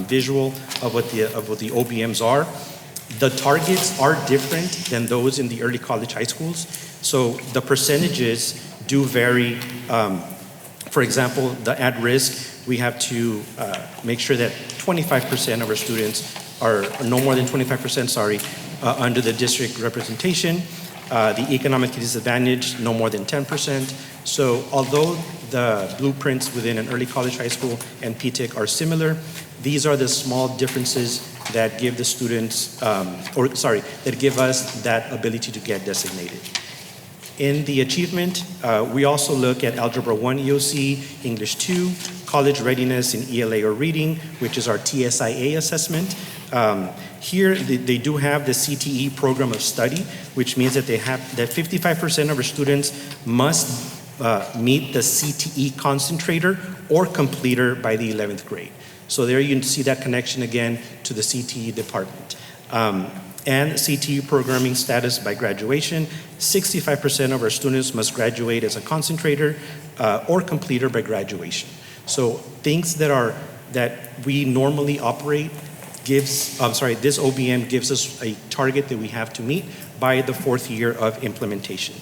visual of what the OBMs are. The targets are different than those in the early college high schools. So the percentages do vary. For example, the at-risk, we have to make sure that 25% of our students are no more than 25%, under the district representation. The economically disadvantaged, no more than 10%. So although the blueprints within an early college high school and P-TECH are similar, these are the small differences that give the students, that give us that ability to get designated. In the achievement, we also look at Algebra 1 EOC, English 2, college readiness in ELA or reading, which is our TSIA assessment. Here, they do have the CTE program of study, which means that 55% of our students must meet the CTE concentrator or completer by the 11th grade. So there you can see that connection again to the CTE department. and CTE programming status by graduation. 65% of our students must graduate as a concentrator or completer by graduation. So things that we normally operate this OBM gives us a target that we have to meet by the 4th year of implementation.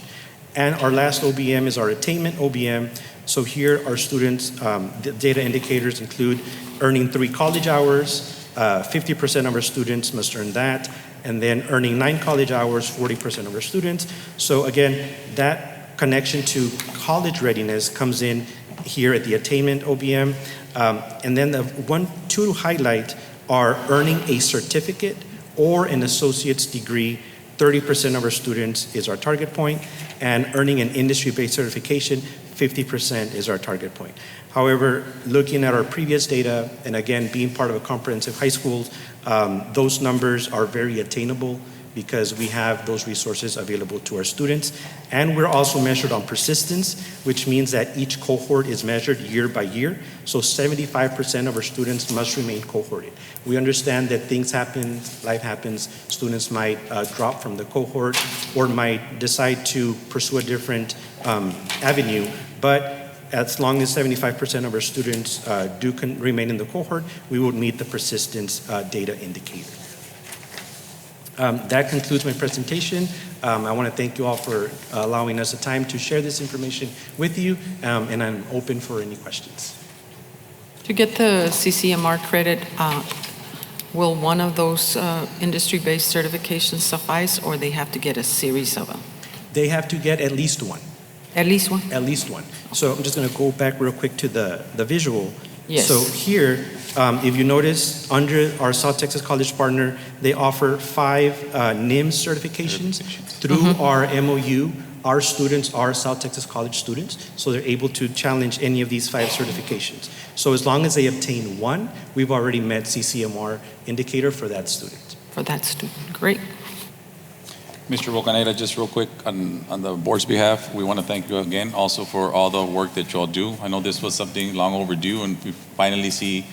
And our last OBM is our attainment OBM. So here our students, the data indicators include earning 3 college hours, 50% of our students must earn that, and then earning 9 college hours, 40% of our students. So again, that connection to college readiness comes in here at the attainment OBM. And then the two to highlight are earning a certificate or an associate's degree. 30% of our students is our target point, and earning an industry-based certification, 50% is our target point. However, looking at our previous data, and again, being part of a comprehensive high school, those numbers are very attainable because we have those resources available to our students. And we're also measured on persistence, which means that each cohort is measured year by year. So 75% of our students must remain cohorted. We understand that things happen, life happens, students might drop from the cohort or might decide to pursue a different avenue, but as long as 75% of our students remain in the cohort, we would meet the persistence data indicator. That concludes my presentation. I want to thank you all for allowing us the time to share this information with you, and I'm open for any questions. To get the CCMR credit, will one of those industry-based certifications suffice, or they have to get a series of them? They have to get at least one. At least one? At least one. So I'm just going to go back real quick to the visual. Yes. So here, if you notice, under our South Texas College partner, they offer 5 NIM certifications. Through our MOU. Our students are South Texas College students, so they're able to challenge any of these 5 certifications. So as long as they obtain one, we've already met CCMR indicator for that student. For that student, great. Mr. Bocanera, just real quick, on the board's behalf, we want to thank you again also for all the work that you all do. I know this was something long overdue, and we finally see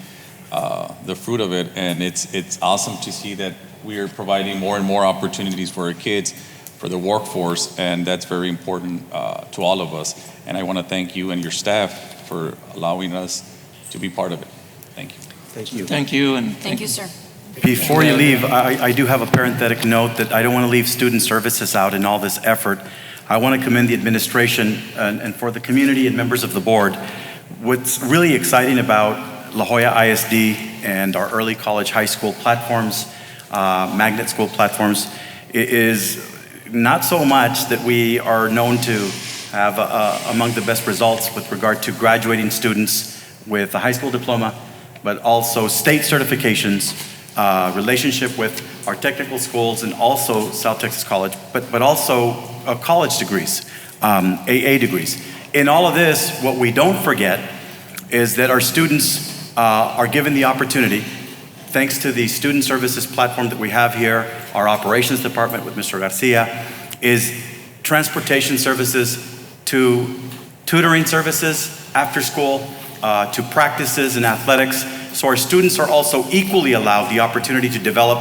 the fruit of it, and it's awesome to see that we are providing more and more opportunities for our kids, for the workforce, and that's very important to all of us. And I want to thank you and your staff for allowing us to be part of it. Thank you. Thank you. Thank you. And Thank you, sir. Before you leave, I do have a parenthetic note that I don't want to leave student services out in all this effort. I want to commend the administration and for the community and members of the board. What's really exciting about La Jolla ISD and our early college high school platforms, magnet school platforms, is not so much that we are known to have among the best results with regard to graduating students with a high school diploma, but also state certifications, relationship with our technical schools and also South Texas College, but also college degrees, AA degrees. In all of this, what we don't forget is that our students are given the opportunity, thanks to the student services platform that we have here, our operations department with Mr. Garcia, is transportation services to tutoring services after school, to practices and athletics. So our students are also equally allowed the opportunity to develop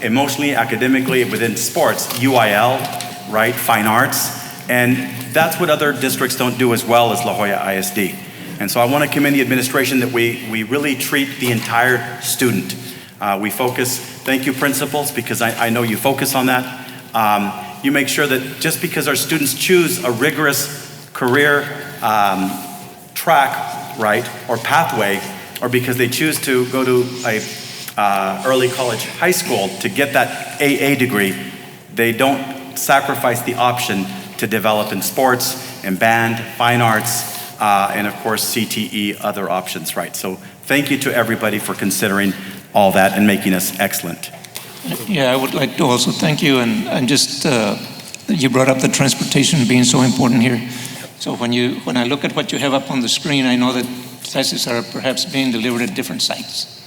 emotionally, academically, within sports, UIL, right, fine arts, and that's what other districts don't do as well as La Jolla ISD. And so I want to commend the administration that we really treat the entire student. We focus, thank you principals, because I know you focus on that. You make sure that just because our students choose a rigorous career track, right, or pathway, or because they choose to go to a early college high school to get that AA degree, they don't sacrifice the option to develop in sports, in band, fine arts, and of course CTE, other options, right? So thank you to everybody for considering all that and making us excellent. Yeah, I would like to also thank you, and just you brought up the transportation being so important here. So when I look at what you have up on the screen, I know that classes are perhaps being delivered at different sites.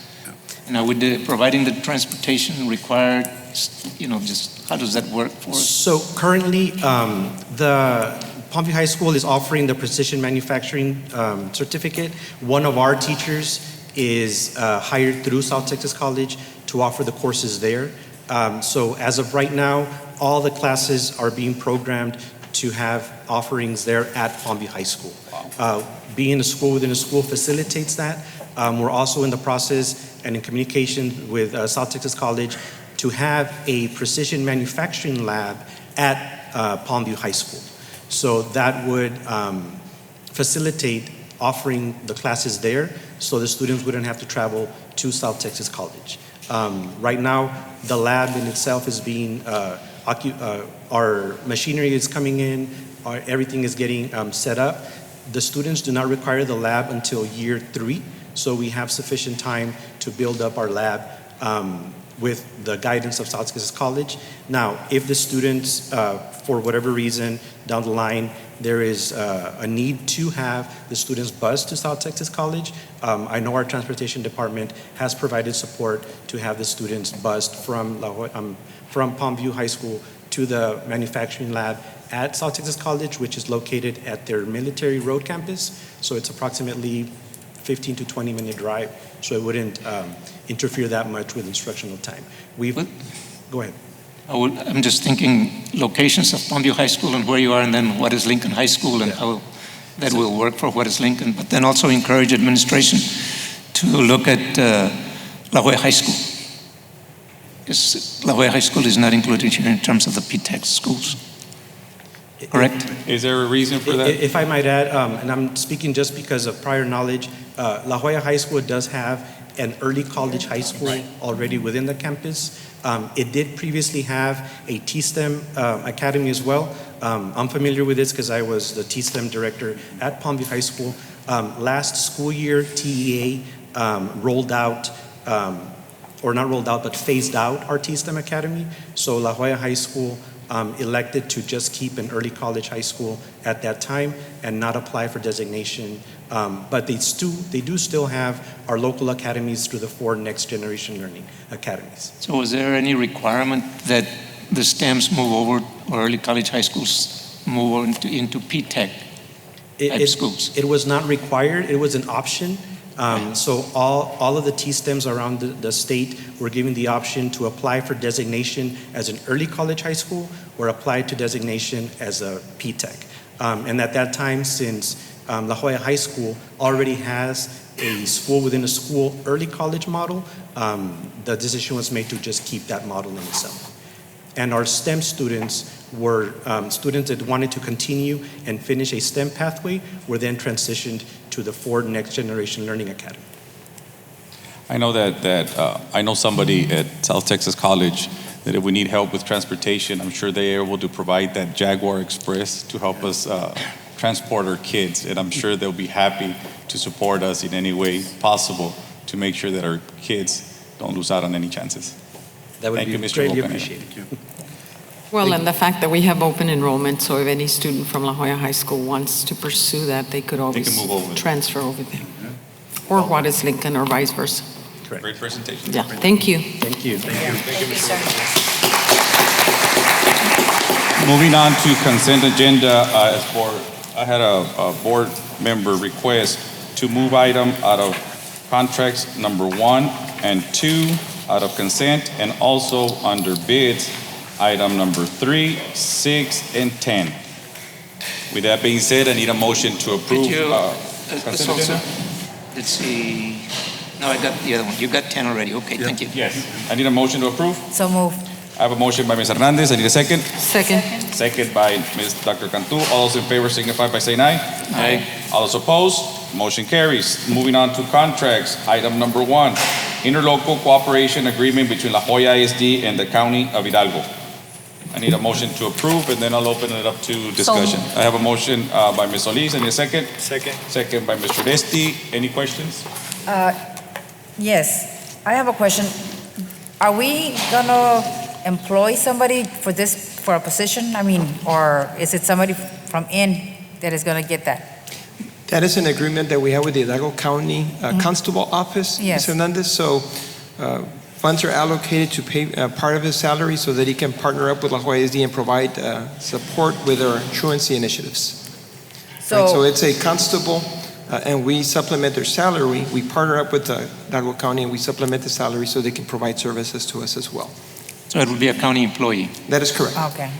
Now, with providing the transportation required, just how does that work for us? So currently, the Palmview High School is offering the precision manufacturing certificate. One of our teachers is hired through South Texas College to offer the courses there. So as of right now, all the classes are being programmed to have offerings there at Palmview High School. Being a school within a school facilitates that. We're also in the process and in communication with South Texas College to have a precision manufacturing lab at Palmview High School. So that would facilitate offering the classes there so the students wouldn't have to travel to South Texas College. Right now, the lab in itself is being, our machinery is coming in, everything is getting set up. The students do not require the lab until year 3, so we have sufficient time to build up our lab with the guidance of South Texas College. Now, if the students, for whatever reason, down the line, there is a need to have the students bused to South Texas College, I know our transportation department has provided support to have the students bused from Palmview High School to the manufacturing lab at South Texas College, which is located at their Military Road campus. So it's approximately 15 to 20 minute drive, so it wouldn't interfere that much with instructional time. Go ahead. I'm just thinking locations of Palmview High School and where you are, and then what is Lincoln High School and how that will work for what is Lincoln, but then also encourage administration to look at La Jolla High School, because La Jolla High School is not included here in terms of the PTEC schools. Correct? Is there a reason for that? If I might add, and I'm speaking just because of prior knowledge, La Jolla High School does have an early college high school already within the campus. It did previously have a T-STEM academy as well. I'm familiar with this because I was the T-STEM director at Palmview High School. Last school year, TEA rolled out, or not rolled out, but phased out our T-STEM academy. So La Jolla High School elected to just keep an early college high school at that time and not apply for designation. But they do still have our local academies through the 4 next generation learning academies. So is there any requirement that the STEMs move over, or early college high schools move over into PTEC type schools? It was not required, it was an option. So all of the T-STEMs around the state were given the option to apply for designation as an early college high school or apply to designation as a PTEC. And at that time, since La Jolla High School already has a school within a school early college model, the decision was made to just keep that model in itself. And our STEM students were students that wanted to continue and finish a STEM pathway were then transitioned to the 4 next generation learning academy. I know that I know somebody at South Texas College that if we need help with transportation, I'm sure they are able to provide that Jaguar Express to help us transport our kids, and I'm sure they'll be happy to support us in any way possible to make sure that our kids don't lose out on any chances. That would Thank be you, Mr. greatly Bocanera. appreciated. Well, and the fact that we have open enrollment, so if any student from La Jolla High School wants to pursue that, they could always move over there. transfer over there. Or Juarez Lincoln or vice versa. Great presentation. Yeah, thank you. Thank you. Thank you, sir. Moving on to consent agenda, I had a board member request to move item out of contracts number 1 and 2 out of consent, and also under bids, item number 3, 6, and 10. With that being said, I need a motion to approve. Consent agenda? Let's see. No, I got the other one. You got 10 already. Okay, thank you. Yes. I need a motion to approve. So move. I have a motion by Ms. Hernandez. I need a second. Second. Second by Ms. Dr. Cantu. All those in favor signify by saying aye. Aye. All those opposed, motion carries. Moving on to contracts, item number 1, interlocal cooperation agreement between La Jolla ISD and the County of Hidalgo. I need a motion to approve, and then I'll open it up to discussion. I have a motion by Ms. Solis. I need a second. Second. Second by Mr. Desti. Any questions? Yes, I have a question. Are we gonna employ somebody for a position? I mean, or is it somebody from in that is gonna get that? That is an agreement that we have with the Hidalgo County Constable Office, Yes. Ms. Hernandez. So funds are allocated to pay part of his salary so that he can partner up with La Jolla ISD and provide support with our truancy initiatives. So it's a constable, and we supplement their salary. We partner up with Hidalgo County and we supplement the salary so they can provide services to us as well. So So it will be a county employee. That is correct. Okay.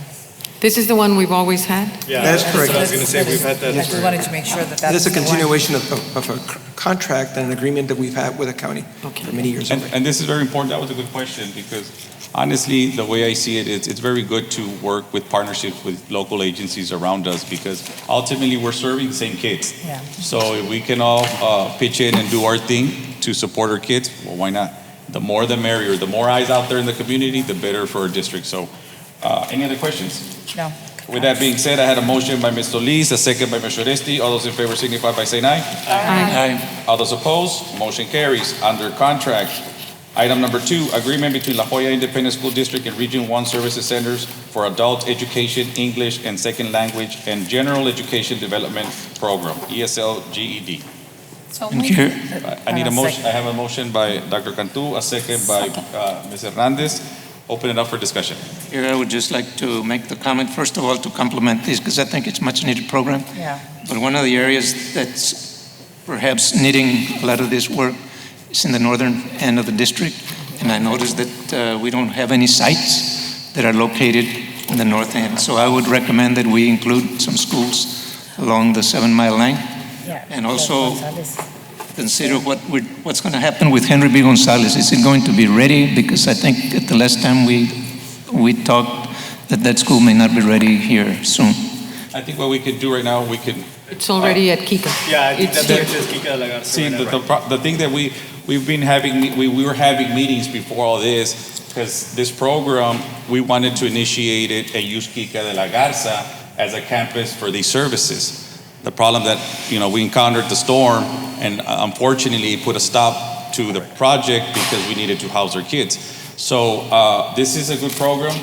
This is the one we've always had? Yeah, That is correct. I was going to say, we've had that. I just wanted to make sure that that's. It's a the one. continuation of a contract and an agreement that we've had with the county for many years already. And this is very important. That was a good question because honestly, the way I see it, it's very good to work with partnerships with local agencies around us because ultimately we're serving the same kids. Yeah. So if we can all pitch in and do our thing to support our kids, well, why not? The more the merrier. The more eyes out there in the community, the better for our district. So any other questions? No. With that being said, I had a motion by Ms. Solis, a second by Mr. Oresti. All those in favor signify by saying aye. Aye. All those opposed, motion carries. Under contract, item number 2, agreement between La Jolla Independent School District and Region 1 Services Centers for Adult Education, English and Second Language, and General Education Development Program, ESL-GED. So Thank moved. you. I need a motion. I have a motion by Dr. Cantu, a second by Ms. Hernandez. Open it up for discussion. Here, I would just like to make the comment, first of all, to compliment this, because I think it's a much-needed program. Yeah. But one of the areas that's perhaps needing a lot of this work is in the northern end of the district. And I noticed that we don't have any sites that are located in the north end. So I would recommend that we include some schools along the 7-mile line. Yeah. And also Gonzalez. consider what's going to happen with Henry B. Gonzalez. Is it going to be ready? Because I think at the last time we talked that school may not be ready here soon. I think what we could do right now, we can. It's already at Kika. Yeah, I think It's that's here. what it is, Kika Lagarza. See, the thing that we've been having, we were having meetings before all this, because this program, we wanted to initiate it and use Kika de la Garza as a campus for these services. The problem that, we encountered the storm, and unfortunately it put a stop to the project because we needed to house our kids. So this is a good program.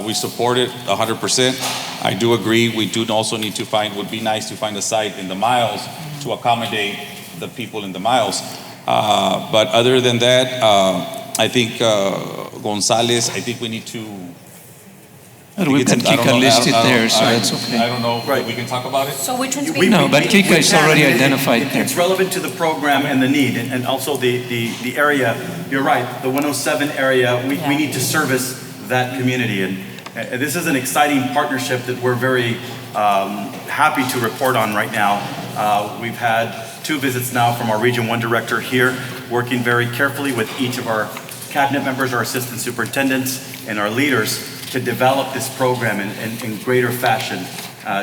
We support it 100%. I do agree. We do also need to would be nice to find a site in the miles to accommodate the people in the miles. But other than that, I think Gonzalez, I think we need to. But we've got Kika listed there, so that's okay. I don't know, Right. we can talk about it? So which one's We- being? No, but Kika is can, already and identified there. It's relevant to the program and the need, and also the area. You're right, the 107 area, we need to service that community. And this is an exciting partnership that we're very happy to report on right now. We've had 2 visits now from our Region 1 director here, working very carefully with each of our cabinet members, our assistant superintendents, and our leaders to develop this program in greater fashion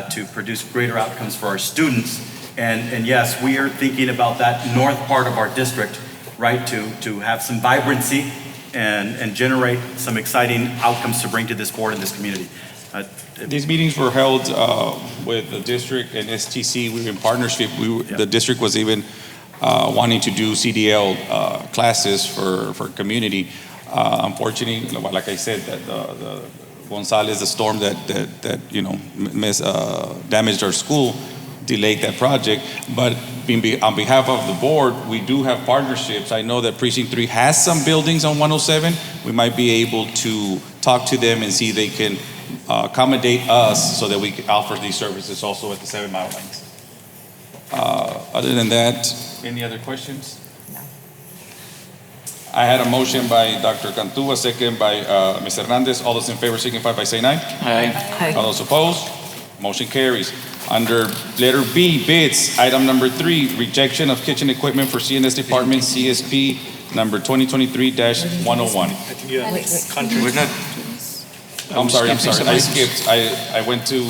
to produce greater outcomes for our students. And yes, we are thinking about that north part of our district, right, to have some vibrancy and generate some exciting outcomes to bring to this board and this community. These meetings were held with the district and STC. We were in partnership. The district was even wanting to do CDL classes for community. Unfortunately, like I said, that the Gonzalez, the storm that damaged our school, delayed that project. But on behalf of the board, we do have partnerships. I know that Precinct 3 has some buildings on 107. We might be able to talk to them and see if they can accommodate us so that we can offer these services also at the 7-mile lines. Other than that, any other questions? No. I had a motion by Dr. Cantu, a second by Ms. Hernandez. All those in favor signify by saying aye. Aye. All those opposed, motion carries. Under letter B, bids, item number 3, rejection of kitchen equipment for CNS Department, CSP number 2023-101. I think you have We're not. I'm sorry, I skipping skipped. I went to,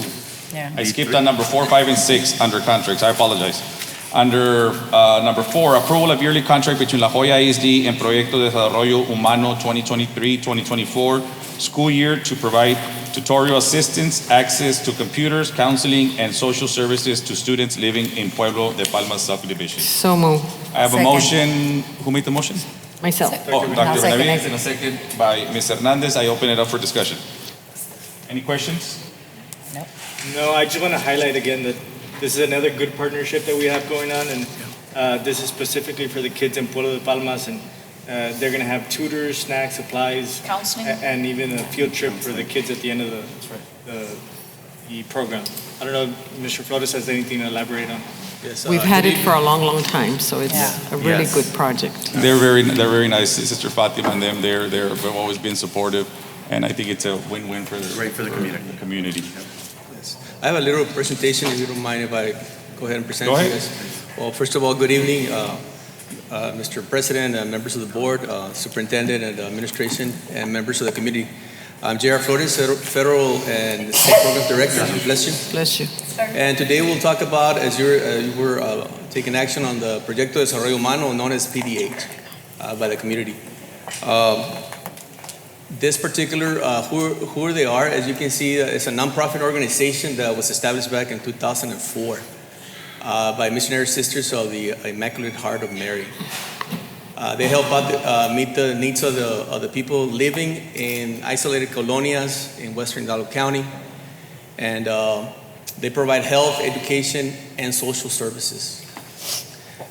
Yeah. I skipped on number 4, 5, and 6 under contracts. I apologize. Under number 4, approval of yearly contract between La Jolla ISD and Proyecto de Desarrollo Humano 2023-2024 school year to provide tutorial assistance, access to computers, counseling, and social services to students living in Pueblo de Palmas subdivision. So moved. I have a Second. motion. Who made the motion? Myself. Oh, I'll Dr. second Benavides, it. and a second by Ms. Hernandez. I open it up for discussion. Any questions? No, I just want to highlight again that this is another good partnership that we have going on, and this is specifically for the kids in Pueblo de Palmas, and they're going to have tutors, snacks, supplies, Counseling. and even a field trip for the kids at the end of the program. I don't know if Mr. Flores has anything to elaborate on. Yes, We've had it for a long, long time, so it's a really Yes. good project. They're very nice. Sister Fatima and them, they've always been supportive. And I think it's a win-win for Great for the community. the community. Yes. I have a little presentation, if you don't mind if I go ahead and present Go to you ahead. guys. Well, first of all, good evening, Mr. President, members of the board, superintendent and administration, and members of the community. I'm J.R. Flores, Federal and State Program Director. Bless you. Bless you. And today we'll talk about, as you were taking action on the Proyecto de Desarrollo Humano, known as PDH, by the community. This particular, who they are, as you can see, it's a nonprofit organization that was established back in 2004 by Missionary Sisters of the Immaculate Heart of Mary. They help out meet the needs of the people living in isolated colonias in western Hidalgo County, and they provide health, education, and social services.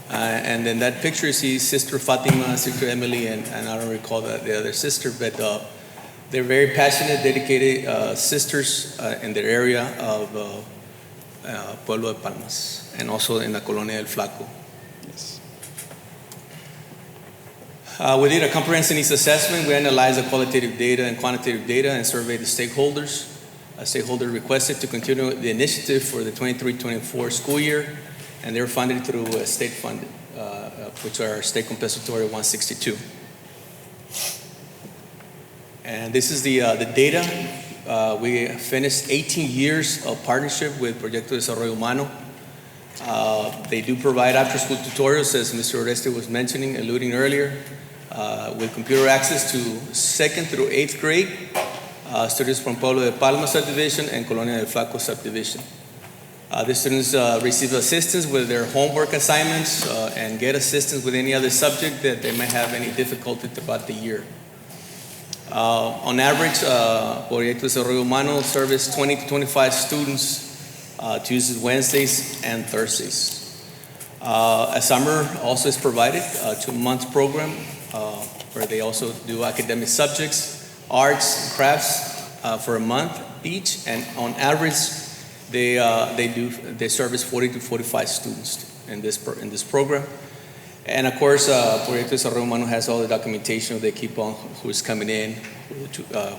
And in that picture, you see Sister Fatima, Sister Emily, and I don't recall the other sister, but they're very passionate, dedicated sisters in their area of Pueblo de Palmas, and also in the Colonia del Flaco. Yes. We did a comprehensive needs assessment. We analyzed the qualitative data and quantitative data and surveyed the stakeholders. A stakeholder requested to continue the initiative for the 23-24 school year, and they were funded through state funded, which are State Compensatory 162. And this is the data. We finished 18 years of partnership with Proyecto de Desarrollo Humano. They do provide after-school tutorials, as Mr. Oreste was mentioning, alluding earlier, with computer access to 2nd through 8th grade, students from Pueblo de Palma subdivision and Colonia del Flaco subdivision. The students receive assistance with their homework assignments and get assistance with any other subject that they may have any difficulty throughout the year. On average, Proyecto de Desarrollo Humano serves 20 to 25 students Tuesdays, Wednesdays, and Thursdays. A summer also is provided, a 2-month program where they also do academic subjects, arts, and crafts for a month each, and on average, they service 40 to 45 students in this program. And of course, Proyecto de Desarrollo Humano has all the documentation. They keep on who's coming in,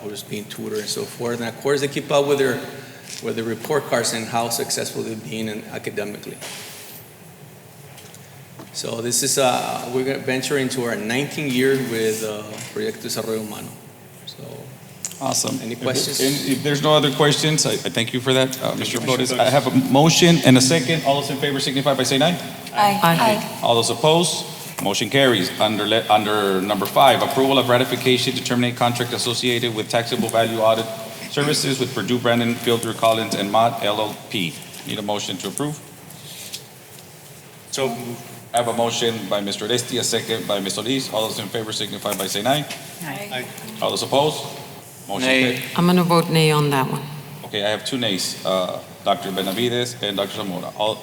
who's being tutored, and so forth. And of course, they keep up with their report cards and how successful they've been academically. So this is we're going to venture into our 19th year with Proyecto de Desarrollo Humano. So. Awesome. Any questions? If there's no other questions, I thank you for that, Mr. Flores. I have a motion and a second. All those in favor signify by saying aye. Aye. All those opposed, motion carries. Under number 5, approval of ratification to terminate contract associated with taxable value audit services with Purdue, Brandon, Fielder, Collins, and Mott LLP. Need a motion to approve? So I have a motion by Mr. Oresti, a second by Ms. Solis. All those in favor signify by saying aye. Aye. All those opposed, motion Nay. carries. I'm going to vote nay on that one. Okay, I have 2 nays, Dr. Benavides and Dr. Zamora. All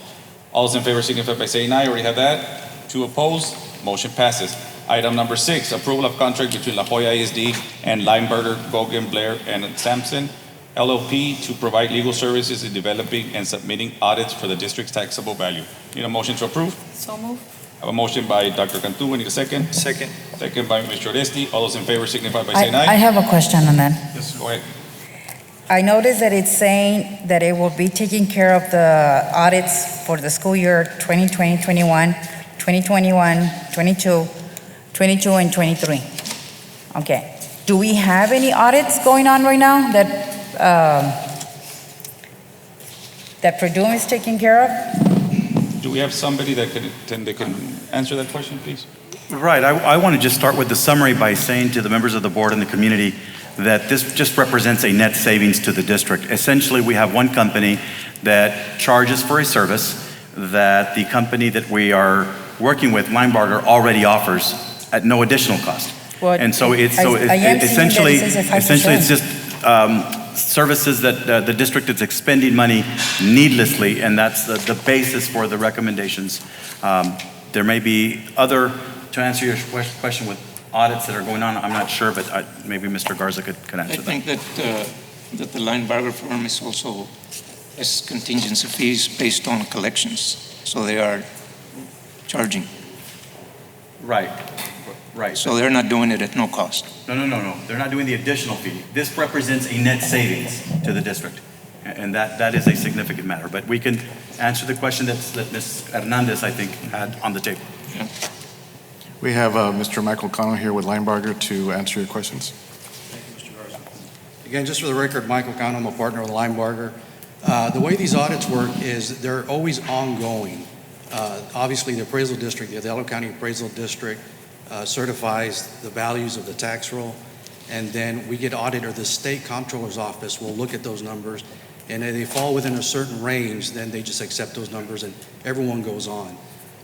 those in favor signify by saying aye. Already have that. 2 opposed, motion passes. Item number 6, approval of contract between La Jolla ISD and Lineberger, Gogan, Blair, and Sampson LLP to provide legal services in developing and submitting audits for the district's taxable value. Need a motion to approve? So move. I have a motion by Dr. Cantu. We need a second. Second. Second by Mr. Oresti. All those in favor signify by I saying aye. have a question on that. Yes, go ahead. I noticed that it's saying that it will be taking care of the audits for the school year 2020, 21, 2021, 22, 22, and 23. Okay. Do we have any audits going on right now that Purdue is taking care of? Do we have somebody that can answer that question, please? Right. I want to just start with the summary by saying to the members of the board and the community that this just represents a net savings to the district. Essentially, we have one company that charges for a service that the company that we are working with, Linebarger, already offers at no additional cost. Well, And so it's so I am essentially seeing that it says a 5%. it's just services that the district is expending money needlessly, and that's the basis for the recommendations. There may be other, to answer your question with audits that are going on, I'm not sure, but maybe Mr. Garza could answer that. I think that the Linebarger firm is also has contingency fees based on collections, so they are charging. Right. Right. So they're not doing it at no cost. No. They're not doing the additional fee. This represents a net savings to the district. And that is a significant matter. But we can answer the question that Ms. Hernandez, I think, had on the table. Yeah. We have Mr. Michael Cano here with Linebarger to answer your questions. Again, just for the record, Michael Cano, I'm a partner with Linebarger. The way these audits work is they're always ongoing. Obviously, the appraisal district, the Hidalgo County Appraisal District, certifies the values of the tax roll, and then we get audited, or the state comptroller's office will look at those numbers, and if they fall within a certain range, then they just accept those numbers and everyone goes on.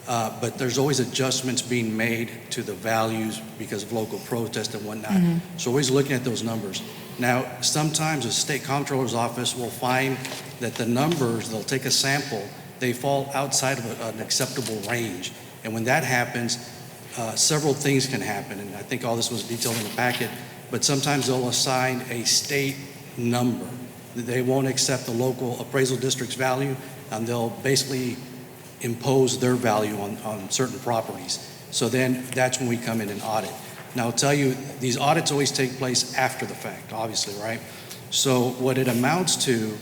But there's always adjustments being made to the values because of local protest and whatnot. So always looking at those numbers. Now, sometimes the state comptroller's office will find that the numbers, they'll take a sample, they fall outside of an acceptable range. And when that happens, several things can happen. And I think all this was detailed in the packet, but sometimes they'll assign a state number. They won't accept the local appraisal district's value, and they'll basically impose their value on certain properties. So then that's when we come in and audit. Now, I'll tell you, these audits always take place after the fact, obviously, right? So what it amounts to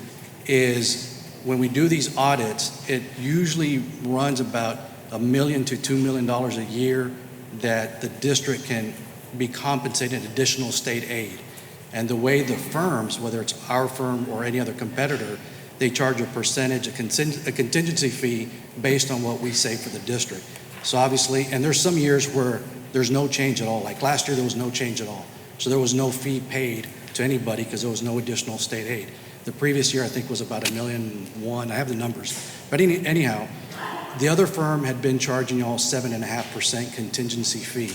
is when we do these audits, it usually runs about $1 million to $2 million a year that the district can be compensated additional state aid. And the way the firms, whether it's our firm or any other competitor, they charge a percentage, a contingency fee based on what we say for the district. So obviously, and there's some years where there's no change at all. Like last year, there was no change at all. So there was no fee paid to anybody because there was no additional state aid. The previous year, I think, was about $1.1 million. I have the numbers. But anyhow, the other firm had been charging y'all 7.5% contingency fee.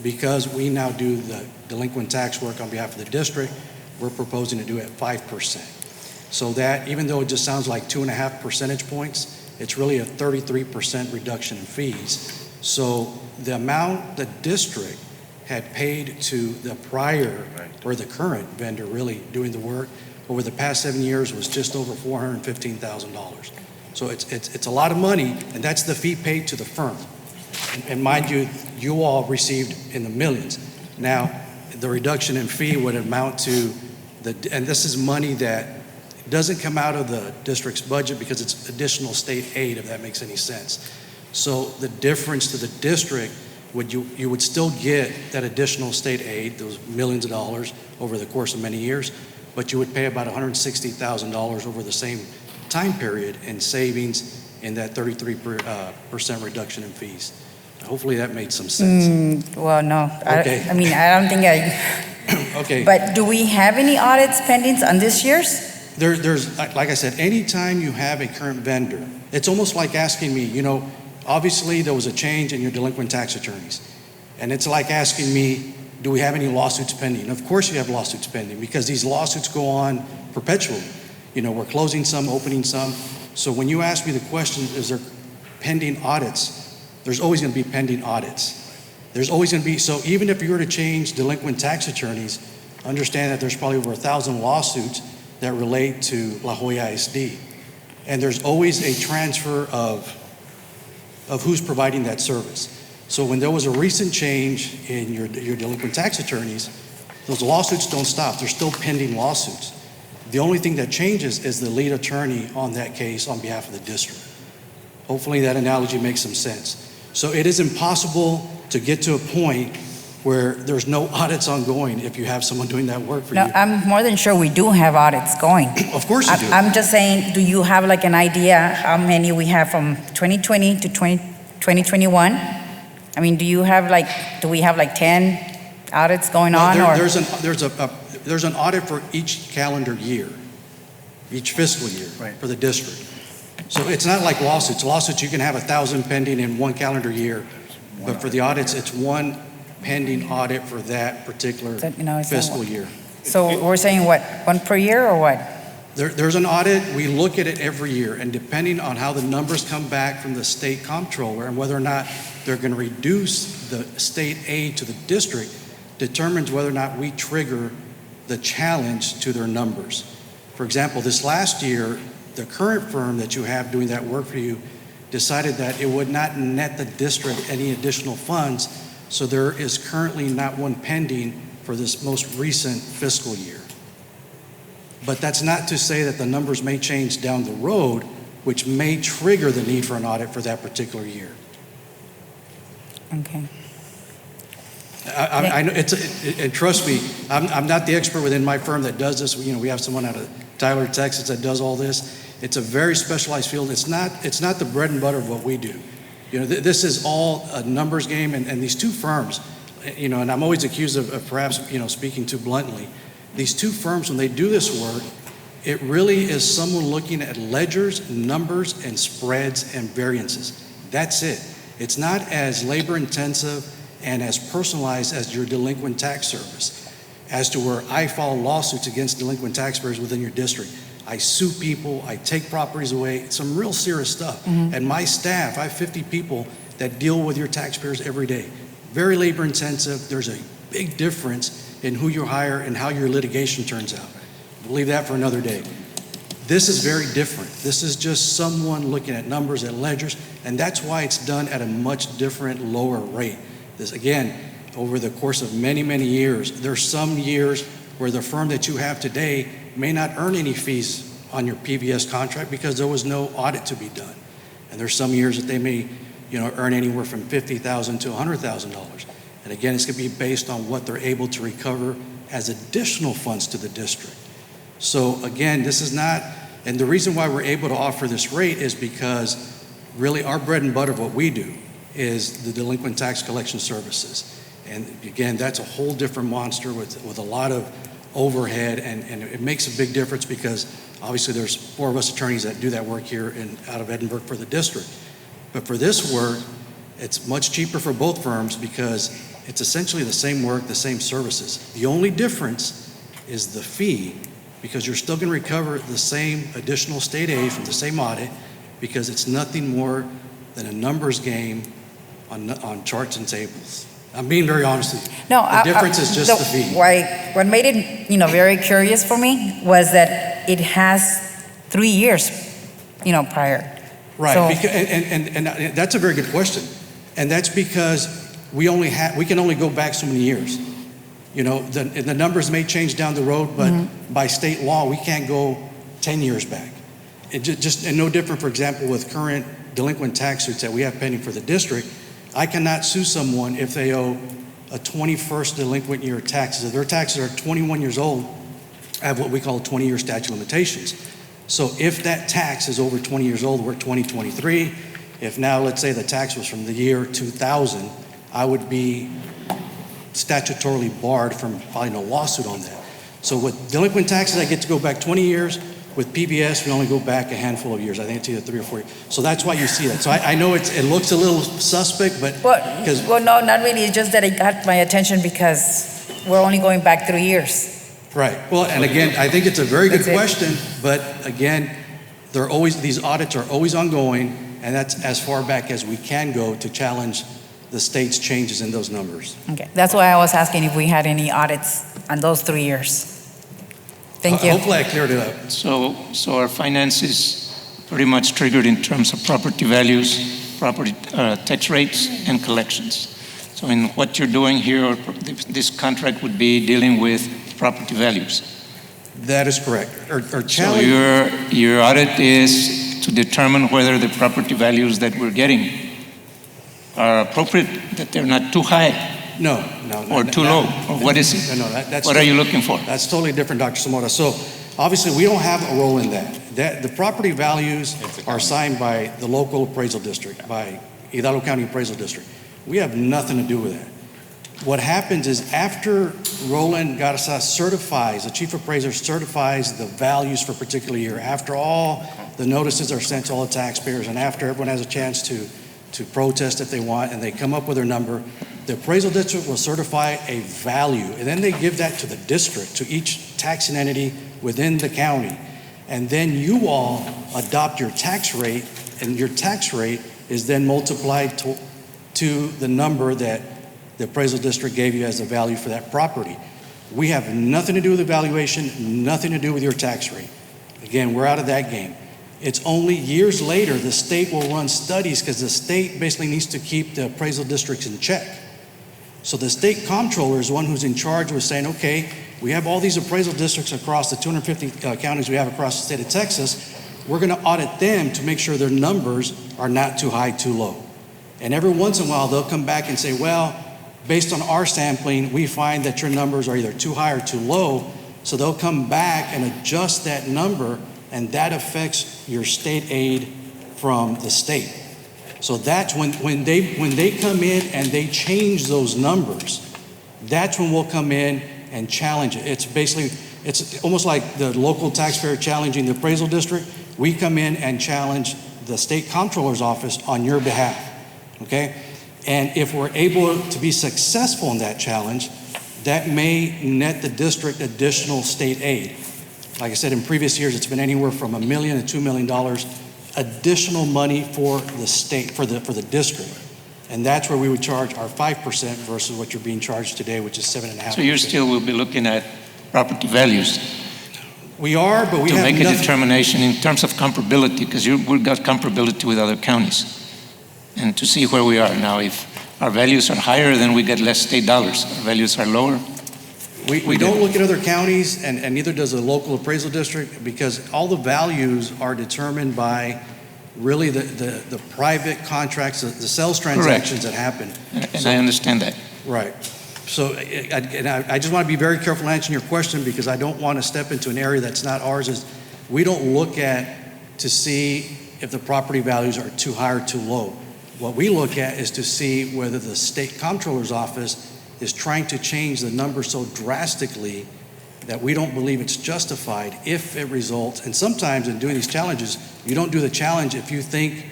Because we now do the delinquent tax work on behalf of the district, we're proposing to do it at 5%. So that, even though it just sounds like 2.5 percentage points, it's really a 33% reduction in fees. So the amount the district had paid to the prior or the current vendor really doing the work over the past 7 years was just over $415,000. So it's a lot of money, and that's the fee paid to the firm. And mind you, you all received in the millions. Now, the reduction in fee would amount to and this is money that doesn't come out of the district's budget because it's additional state aid, if that makes any sense. So the difference to the district, you would still get that additional state aid, those millions of dollars over the course of many years, but you would pay about $160,000 over the same time period in savings in that 33% reduction in fees. Hopefully that made some sense. Well, no. Okay. I mean, I don't think Okay. But do we have any audits pending on this year's? There's, like I said, anytime you have a current vendor, it's almost like asking me, obviously there was a change in your delinquent tax attorneys. And it's like asking me, do we have any lawsuits pending? Of course you have lawsuits pending because these lawsuits go on perpetually. We're closing some, opening some. So when you ask me the question, is there pending audits? There's always going to be pending audits. There's always going to be, so even if you were to change delinquent tax attorneys, understand that there's probably over 1,000 lawsuits that relate to LJISD. And there's always a transfer of who's providing that service. So when there was a recent change in your delinquent tax attorneys, those lawsuits don't stop. They're still pending lawsuits. The only thing that changes is the lead attorney on that case on behalf of the district. Hopefully that analogy makes some sense. So it is impossible to get to a point where there's no audits ongoing if you have someone doing that work for you. No, I'm more than sure we do have audits going. Of course you do. I'm just saying, do you have like an idea how many we have from 2020 to 2021? I mean, do we have like 10 audits going on? There's an audit for each calendar year, each fiscal year for the district. So it's not like lawsuits. Lawsuits, you can have 1,000 pending in one calendar year, but for the audits, it's one pending audit for that particular fiscal year. So we're saying what, one per year or what? There's an audit. We look at it every year, and depending on how the numbers come back from the state comptroller and whether or not they're going to reduce the state aid to the district determines whether or not we trigger the challenge to their numbers. For example, this last year, the current firm that you have doing that work for you decided that it would not net the district any additional funds So there is currently not one pending for this most recent fiscal year. But that's not to say that the numbers may change down the road, which may trigger the need for an audit for that particular year. Okay. I know and trust me, I'm not the expert within my firm that does this. You know, we have someone out of Tyler, Texas that does all this. It's a very specialized field. It's not the bread and butter of what we do. You know, this is all a numbers game, and these two firms, you know, and I'm always accused of perhaps, you know, speaking too bluntly. These two firms, when they do this work, it really is someone looking at ledgers, numbers, and spreads and variances. That's it. It's not as labor intensive and as personalized as your delinquent tax service, as to where I file lawsuits against delinquent taxpayers within your district. I sue people, I take properties away, some real serious stuff. And my staff, I have 50 people that deal with your taxpayers every day. Very labor intensive. There's a big difference in who you hire and how your litigation turns out. We'll leave that for another day. This is very different. This is just someone looking at numbers, at ledgers, and that's why it's done at a much different, lower rate. This, again, over the course of many, many years, there's some years where the firm that you have today may not earn any fees on your PBS contract because there was no audit to be done. And there's some years that they may, you know, earn anywhere from $50,000 to $100,000. And again, it's going to be based on what they're able to recover as additional funds to the district. So again, this is not, and the reason why we're able to offer this rate is because really our bread and butter of what we do is the delinquent tax collection services. And again, that's a whole different monster with a lot of overhead, and it makes a big difference because obviously there's 4 of us attorneys that do that work here out of Edinburgh for the district. But for this work, it's much cheaper for both firms because it's essentially the same work, the same services. The only difference is the fee, because you're still going to recover the same additional state aid from the same audit because it's nothing more than a numbers game on charts and tables. I'm being very honest with you. No, the difference is just the fee. What made it, you know, very curious for me was that it has 3 years, you know, prior. Right, So, and that's a very good question. And that's because we can only go back so many years. You know, the numbers may change down the road, but by state law, we can't go 10 years back. It just, and no different, for example, with current delinquent tax suits that we have pending for the district. I cannot sue someone if they owe a 21st delinquent year of taxes. If their taxes are 21 years old, I have what we call a 20-year statute of limitations. So if that tax is over 20 years old, we're 2023. If now, let's say the tax was from the year 2000, I would be statutorily barred from filing a lawsuit on that. So with delinquent taxes, I get to go back 20 years. With PBS, we only go back a handful of years. I think it's either 3 or 4 years. So that's why you see that. So I know it looks a little suspect, but because well, no, not really. It's just that it got my attention because we're only going back 3 years. right. Well, and again, I think it's a very good question, but again, these audits are always ongoing, and that's as far back as we can go to challenge the state's changes in those numbers. Okay, that's why I was asking if we had any audits on those 3 years. Thank you. Hopefully I cleared it up. So our finances pretty much triggered in terms of property values, property tax rates, and collections. So in what you're doing here, this contract would be dealing with property values. That is correct. So your audit is to determine whether the property values that we're getting are appropriate, that they're not too high. No. Or too low, or what is it? No, that's what are you looking for? That's totally different, Dr. Zamora. So obviously we don't have a role in that. The property values are assigned by the local appraisal district, by Hidalgo County Appraisal District. We have nothing to do with that. What happens is after Roland Garza certifies, the chief appraiser certifies the values for a particular year, after all the notices are sent to all the taxpayers and after everyone has a chance to protest if they want and they come up with their number, the appraisal district will certify a value, and then they give that to the district, to each taxing entity within the county. And then you all adopt your tax rate, and your tax rate is then multiplied to the number that the appraisal district gave you as a value for that property. We have nothing to do with evaluation, nothing to do with your tax rate. Again, we're out of that game. It's only years later the state will run studies because the state basically needs to keep the appraisal districts in check. So the state comptroller is the one who's in charge with saying, okay, we have all these appraisal districts across the 250 counties we have across the state of Texas. We're going to audit them to make sure their numbers are not too high, too low. And every once in a while, they'll come back and say, well, based on our sampling, we find that your numbers are either too high or too low. So they'll come back and adjust that number, and that affects your state aid from the state. So that's when they come in and they change those numbers, that's when we'll come in and challenge it. It's almost like the local taxpayer challenging the appraisal district. We come in and challenge the state comptroller's office on your behalf, okay? And if we're able to be successful in that challenge, that may net the district additional state aid. Like I said, in previous years, it's been anywhere from $1 million to $2 million additional money for the state, for the district. And that's where we would charge our 5% versus what you're being charged today, which is 7.5%. So you still will be looking at property values? We are, but we to have make nothing. a determination in terms of comparability, because we've got comparability with other counties, and to see where we are now. If our values are higher, then we get less state dollars. Our values are lower. We don't look at other counties, and neither does the local appraisal district, because all the values are determined by really the private contracts, the sales transactions that happen. And I understand that. Right. So, I just want to be very careful answering your question, because I don't want to step into an area that's not ours. We don't look at to see if the property values are too high or too low. What we look at is to see whether the state comptroller's office is trying to change the number so drastically that we don't believe it's justified if it results. And sometimes in doing these challenges, you don't do the challenge if you think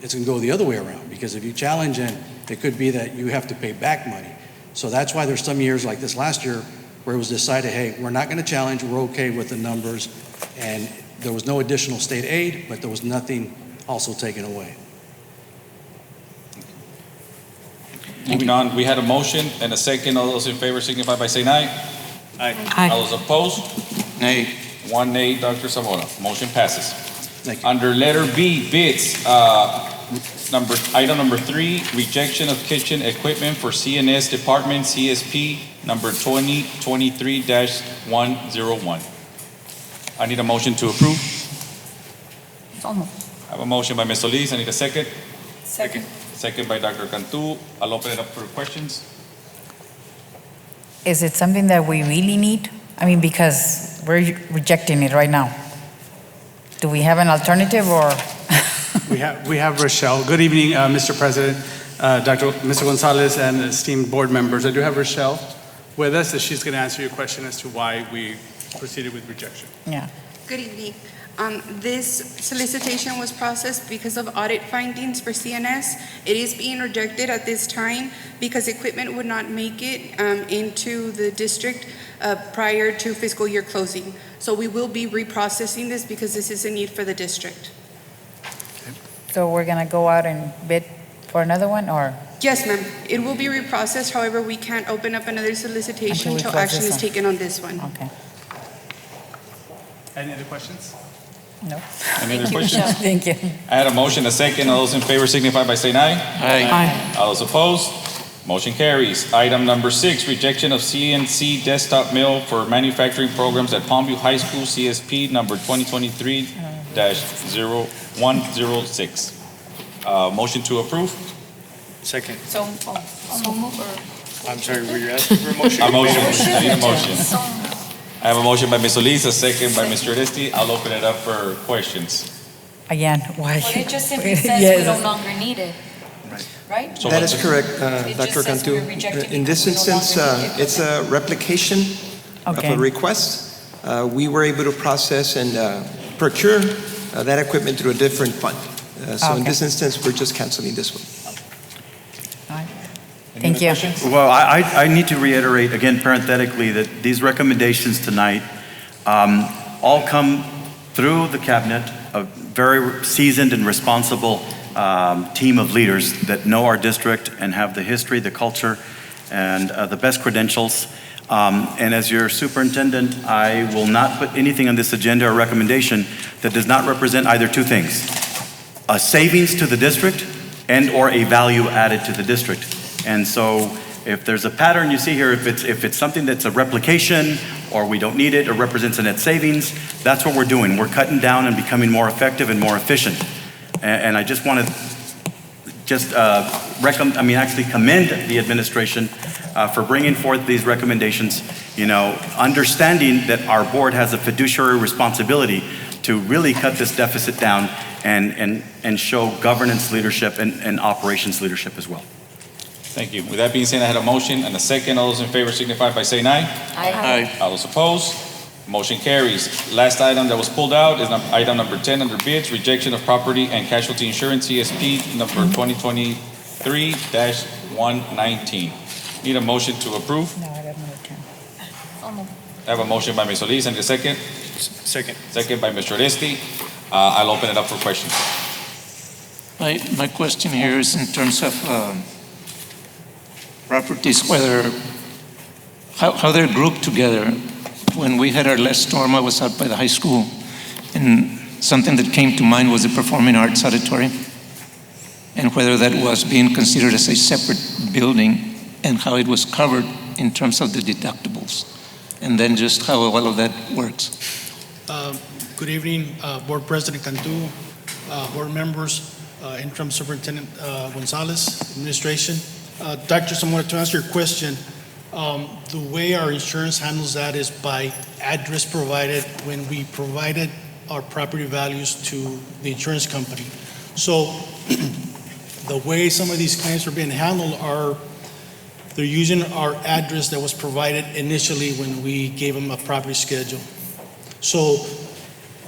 it's going to go the other way around, because if you challenge, and it could be that you have to pay back money. So that's why there's some years like this last year where it was decided, hey, we're not going to challenge, we're okay with the numbers, and there was no additional state aid, but there was nothing also taken away. Moving on, we had a motion and a second. All those in favor signify by saying aye. Aye. All those opposed? Nay. 1 nay, Dr. Zamora. Motion passes. Thank you. Under letter B, bids, item number 3, rejection of kitchen equipment for CNS Department, CSP number 2023-101. I need a motion to approve. So moved. I have a motion by Ms. Solis. I need a second. Second. Second by Dr. Cantu. I'll open it up for questions. Is it something that we really need? I mean, because we're rejecting it right now. Do we have an alternative, or? We have Rochelle. Good evening, Mr. President, Mr. Gonzalez, and esteemed board members. I do have Rochelle with us, and she's going to answer your question as to why we proceeded with rejection. Yeah. Good evening. This solicitation was processed because of audit findings for CNS. It is being rejected at this time because equipment would not make it into the district prior to fiscal year closing. So we will be reprocessing this because this is a need for the district. So we're going to go out and bid for another one, or? Yes, ma'am. It will be reprocessed. However, we can't open up another solicitation until action is taken on this one. Okay. Any other questions? No. Any other questions? Thank you. I had a motion, a second. All those in favor signify by saying aye. Aye. All those opposed? Motion carries. Item number 6, rejection of CNC desktop mill for manufacturing programs at Palmview High School, CSP number 2023-0106. Motion to approve? Second. So move or? I'm sorry, were you asking for a motion? A motion. I need a motion. I have a motion by Ms. Solis, a second by Mr. Adesti. I'll open it up for questions. Again, why? Well, it just simply says Yes. we no longer need it, right? So That is what's- correct, It just Dr. says Cantu. we're rejecting In this because we no instance, longer need it. it's a replication of Okay. a request. We were able to process and procure that equipment through a different fund. So in Okay. this instance, we're just canceling this one. Thank you. Well, I need to reiterate again parenthetically that these recommendations tonight all come through the cabinet, a very seasoned and responsible team of leaders that know our district and have the history, the culture, and the best credentials. And as your superintendent, I will not put anything on this agenda or recommendation that does not represent either two things: a savings to the district and or a value added to the district. And so if there's a pattern you see here, if it's something that's a replication or we don't need it or represents a net savings, that's what we're doing. We're cutting down and becoming more effective and more efficient. And I just want to actually commend the administration for bringing forth these recommendations, understanding that our board has a fiduciary responsibility to really cut this deficit down and show governance leadership and operations leadership as well. Thank you. With that being said, I had a motion and a second. All those in favor signify by saying aye. Aye. All those opposed? Motion carries. Last item that was pulled out is item number 10 under bids, rejection of property and casualty insurance, CSP number 2023-119. Need a motion to approve? No, I don't know. I have a motion by Ms. Solis and a second. Second. Second by Mr. Oresti. I'll open it up for questions. My question here is in terms of properties, how they're grouped together. When we had our last storm, I was out by the high school, and something that came to mind was the Performing Arts Auditorium, and whether that was being considered as a separate building and how it was covered in terms of the deductibles, and then just how all of that works. Good evening, Board President Cantu, board members, Interim Superintendent Gonzalez, administration. Dr. Zamora, to answer your question, the way our insurance handles that is by address provided when we provided our property values to the insurance company. So the way some of these claims are being handled are they're using our address that was provided initially when we gave them a property schedule. So,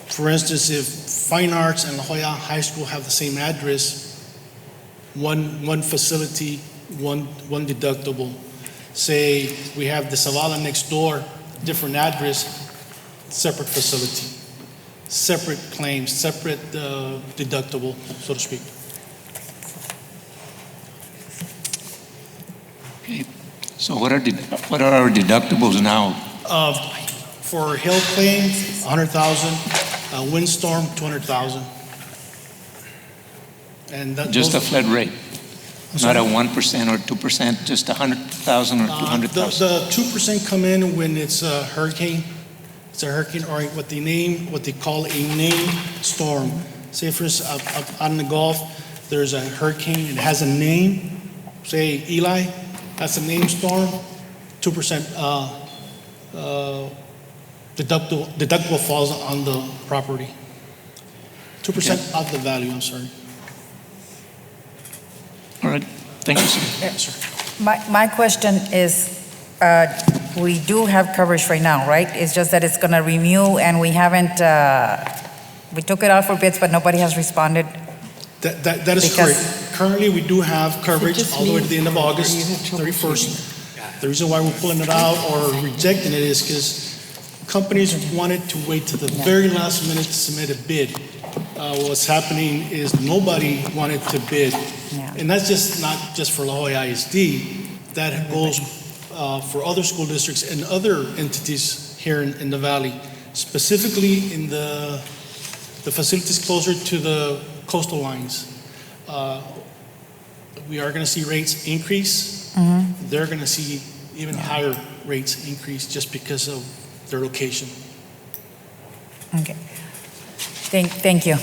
for instance, if Fine Arts and La Jolla High School have the same address, one facility, one deductible. Say we have the Zavala next door, different address, separate facility, separate claims, separate deductible, so to speak. Okay. So what are our deductibles now? For hail claims, 100,000. Windstorm, 200,000. And that Just a those- flat rate, not a 1% or 2%, just 100,000 or 200,000. The 2% come in when it's a hurricane. It's a hurricane or what they call a named storm. Say for instance, out in the Gulf, there's a hurricane, it has a name, say Eli, that's a named storm, 2% deductible falls on the property. 2% of the value, I'm sorry. All right, thank you, sir. Yes, sir. My question is, we do have coverage right now, right? It's just that it's gonna renew and we haven't, we took it out for bids, but nobody has responded. That is correct. Currently, we do have coverage all the way to the end of August 31st. The reason why we're pulling it out or rejecting it is because companies wanted to wait to the very last minute to submit a bid. What's happening is nobody wanted to bid. And that's just not just for La Jolla ISD. That goes for other school districts and other entities here in the valley, specifically in the facilities closer to the coastal lines. We are going to see rates increase. They're going to see even higher rates increase just because of their location. Okay. Thank you.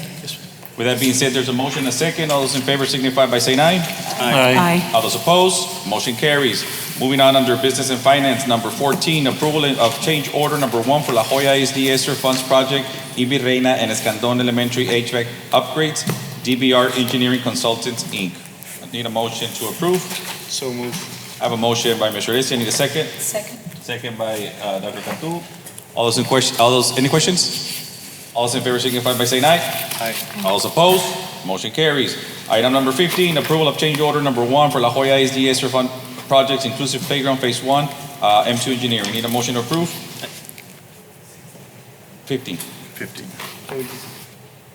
With that being said, there's a motion, a second. All those in favor signify by saying aye. Aye. All those opposed, motion carries. Moving on under business and finance, number 14, approval of change order number 1 for La Jolla ISD ESSER Funds Project, Ibi Reina and Escandon Elementary HVAC upgrades, DBR Engineering Consultants, Inc. I need a motion to approve. So moved. I have a motion by Mr. Oresti. I need a second. Second. Second by Dr. Cantu. Any questions? All those in favor signify by saying aye. Aye. All those opposed, motion carries. Item number 15, approval of change order number 1 for La Jolla ISD ESSER Fund Projects, Inclusive Playground Phase 1, M2 Engineering. Need a motion to approve? 15.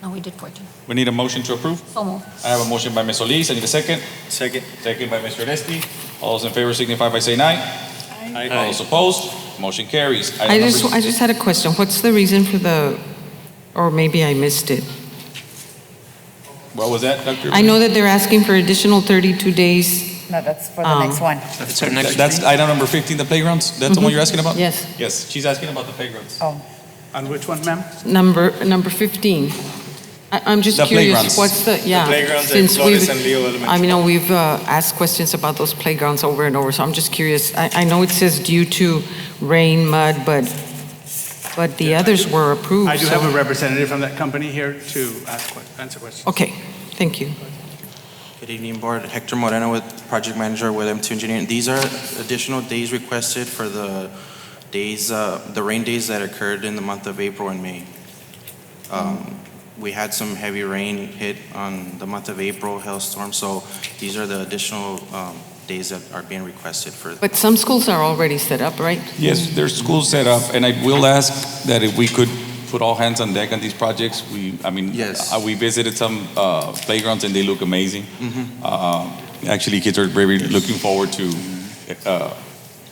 No, we did 14. We need a motion to approve? So moved. I have a motion by Ms. Solis. I need a second. Second. Second by Mr. Oresti. All those in favor signify by saying aye. Aye. All those opposed, motion carries. I just had a question. What's the reason for or maybe I missed it? What was that, Dr.? I know that they're asking for additional 32 days No, that's for the next one. That's our next. That's item number 15, the playgrounds? That's the one you're asking about? Yes. Yes, she's asking about the playgrounds. Oh, On which one, ma'am? Number 15. I'm just The curious, playgrounds. what's the, yeah. playgrounds at since Flores we've- and Leo Elementary. I mean, we've asked questions about those playgrounds over and over, so I'm just curious. I know it says due to rain, mud, but the others were approved. I do so- have a representative from that company here to answer questions. Okay, thank you. Good evening, Board. Hector Moreno, with Project Manager with M2 Engineering. These are additional days requested for the days, the rain days that occurred in the month of April and May. We had some heavy rain hit on the month of April, hailstorm, so these are the additional days that are being requested for. But some schools are already set up, right? Yes, there's schools set up, and I will ask that if we could put all hands on deck on these projects. Yes. We visited some playgrounds and they look amazing. Actually, kids are very looking forward to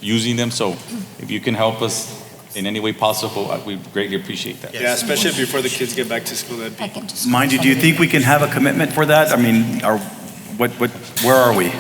using them, so if you can help us in any way possible, we greatly appreciate that. Yeah, especially before the kids get back to school, that'd be. Mind you, do you think we can have a commitment for that? I mean, where are we?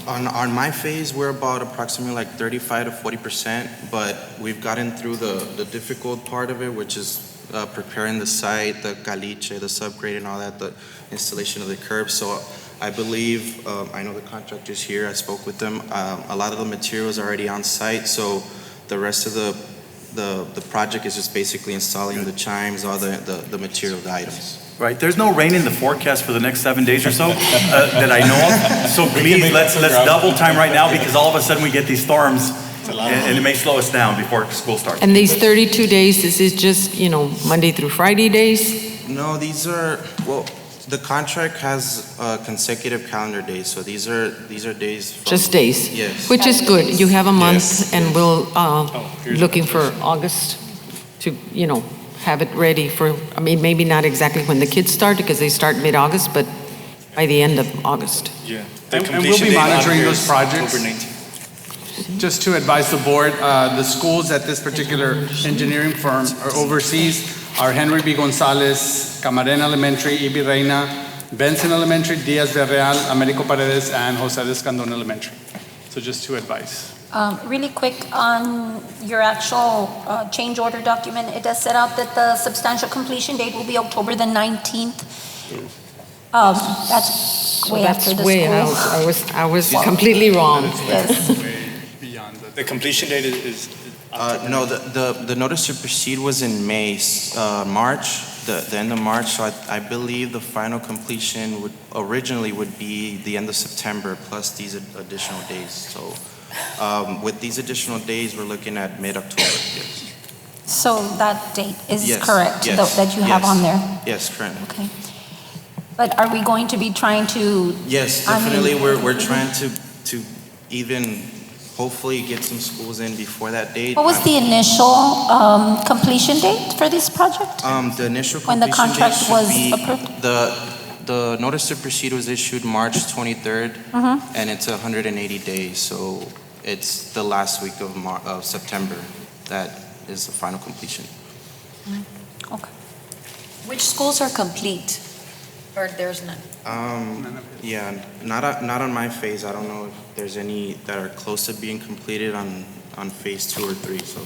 On my phase, we're about approximately like 35 to 40%, but we've gotten through the difficult part of it, which is preparing the site, the caliche, the subgrade and all that, the installation of the curbs. So I believe, I know the contractor's here, I spoke with them. A lot of the materials are already on site, so the rest of the project is just basically installing the chimes, all the material, the items. Right, there's no rain in the forecast for the next 7 days or so that I know of. So please, let's double time right now, because all of a sudden we get these storms and it may slow us down before school starts. And these 32 days, this is just, Monday through Friday days? No, these are, well, the contract has consecutive calendar days, so these are days from. Just days? Yes. Which is good. You have a month, Yes. and we'll, looking for August to, have it ready for, maybe not exactly when the kids start, because they start mid-August, but by the end of August. Yeah. And we'll be monitoring those projects. Just to advise the board, the schools that this particular engineering firm oversees are Henry B. Gonzalez, Camarena Elementary, E.B. Reina, Benson Elementary, Diaz de Real, Americo Paredes, and Jose de Escandon Elementary. So just to advise. Really quick, on your actual change order document, it does set out that the substantial completion date will be October the 19th. That's way after the school. I was completely wrong. Yes. The completion date is. No, the notice to proceed was in March, the end of March. So I believe the final completion originally would be the end of September plus these additional days. So with these additional days, we're looking at mid-October. Yes. So that date is Yes, correct, yes, that you have yes. on there? Yes, correct. Okay. But are we going to be trying to? Yes, definitely. We're trying to even hopefully get some schools in before that date. What was the initial completion date for this project? The initial When the completion contract date should was be approved? The notice to proceed was issued March 23rd, and it's 180 days. So it's the last week of September that is the final completion. Okay. Which schools are complete? Or there's none? Yeah, not on my phase. I don't know if there's any that are close to being completed on phase 2 or 3. So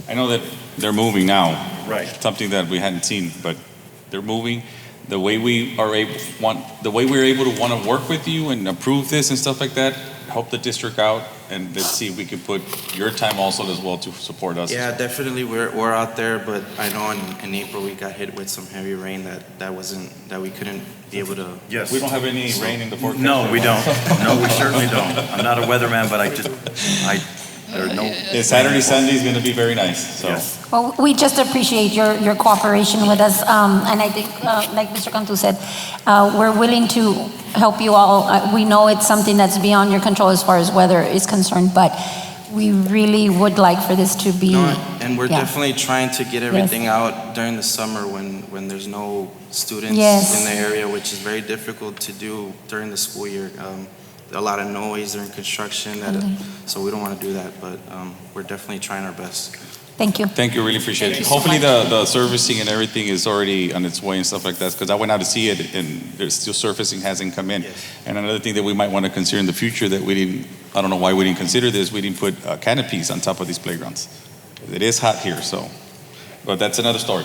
I know that they're moving now. Right. Something that we hadn't seen, but they're moving. The way we're able to want to work with you and approve this and stuff like that, help the district out, and let's see if we can put your time also as well to support us. yeah, definitely we're out there, but I know in April we got hit with some heavy rain that we couldn't be able to. Yes. We don't have any rain in the forecast. No, we don't. No, we certainly don't. I'm not a weatherman, but there's no. Saturday, Sunday is going to be very nice. So. Yes. Well, we just appreciate your cooperation with us, and I think, like Mr. Cantu said, we're willing to help you all. We know it's something that's beyond your control as far as weather is concerned, but we really would like for this to be. And we're definitely trying to get everything out during the summer when there's no students in the area, which is very difficult to do during the school year. A lot of noise during construction, so we don't want to do that, but we're definitely trying our best. Thank you. Thank you, really appreciate Thank it. you so Hopefully much. the servicing and everything is already on its way and stuff like that, because I went out to see it and there's still surfacing hasn't come in. And another thing that we might want to consider in the future that we didn't, I don't know why we didn't consider this, we didn't put canopies on top of these playgrounds. It is hot here, so, but that's another story.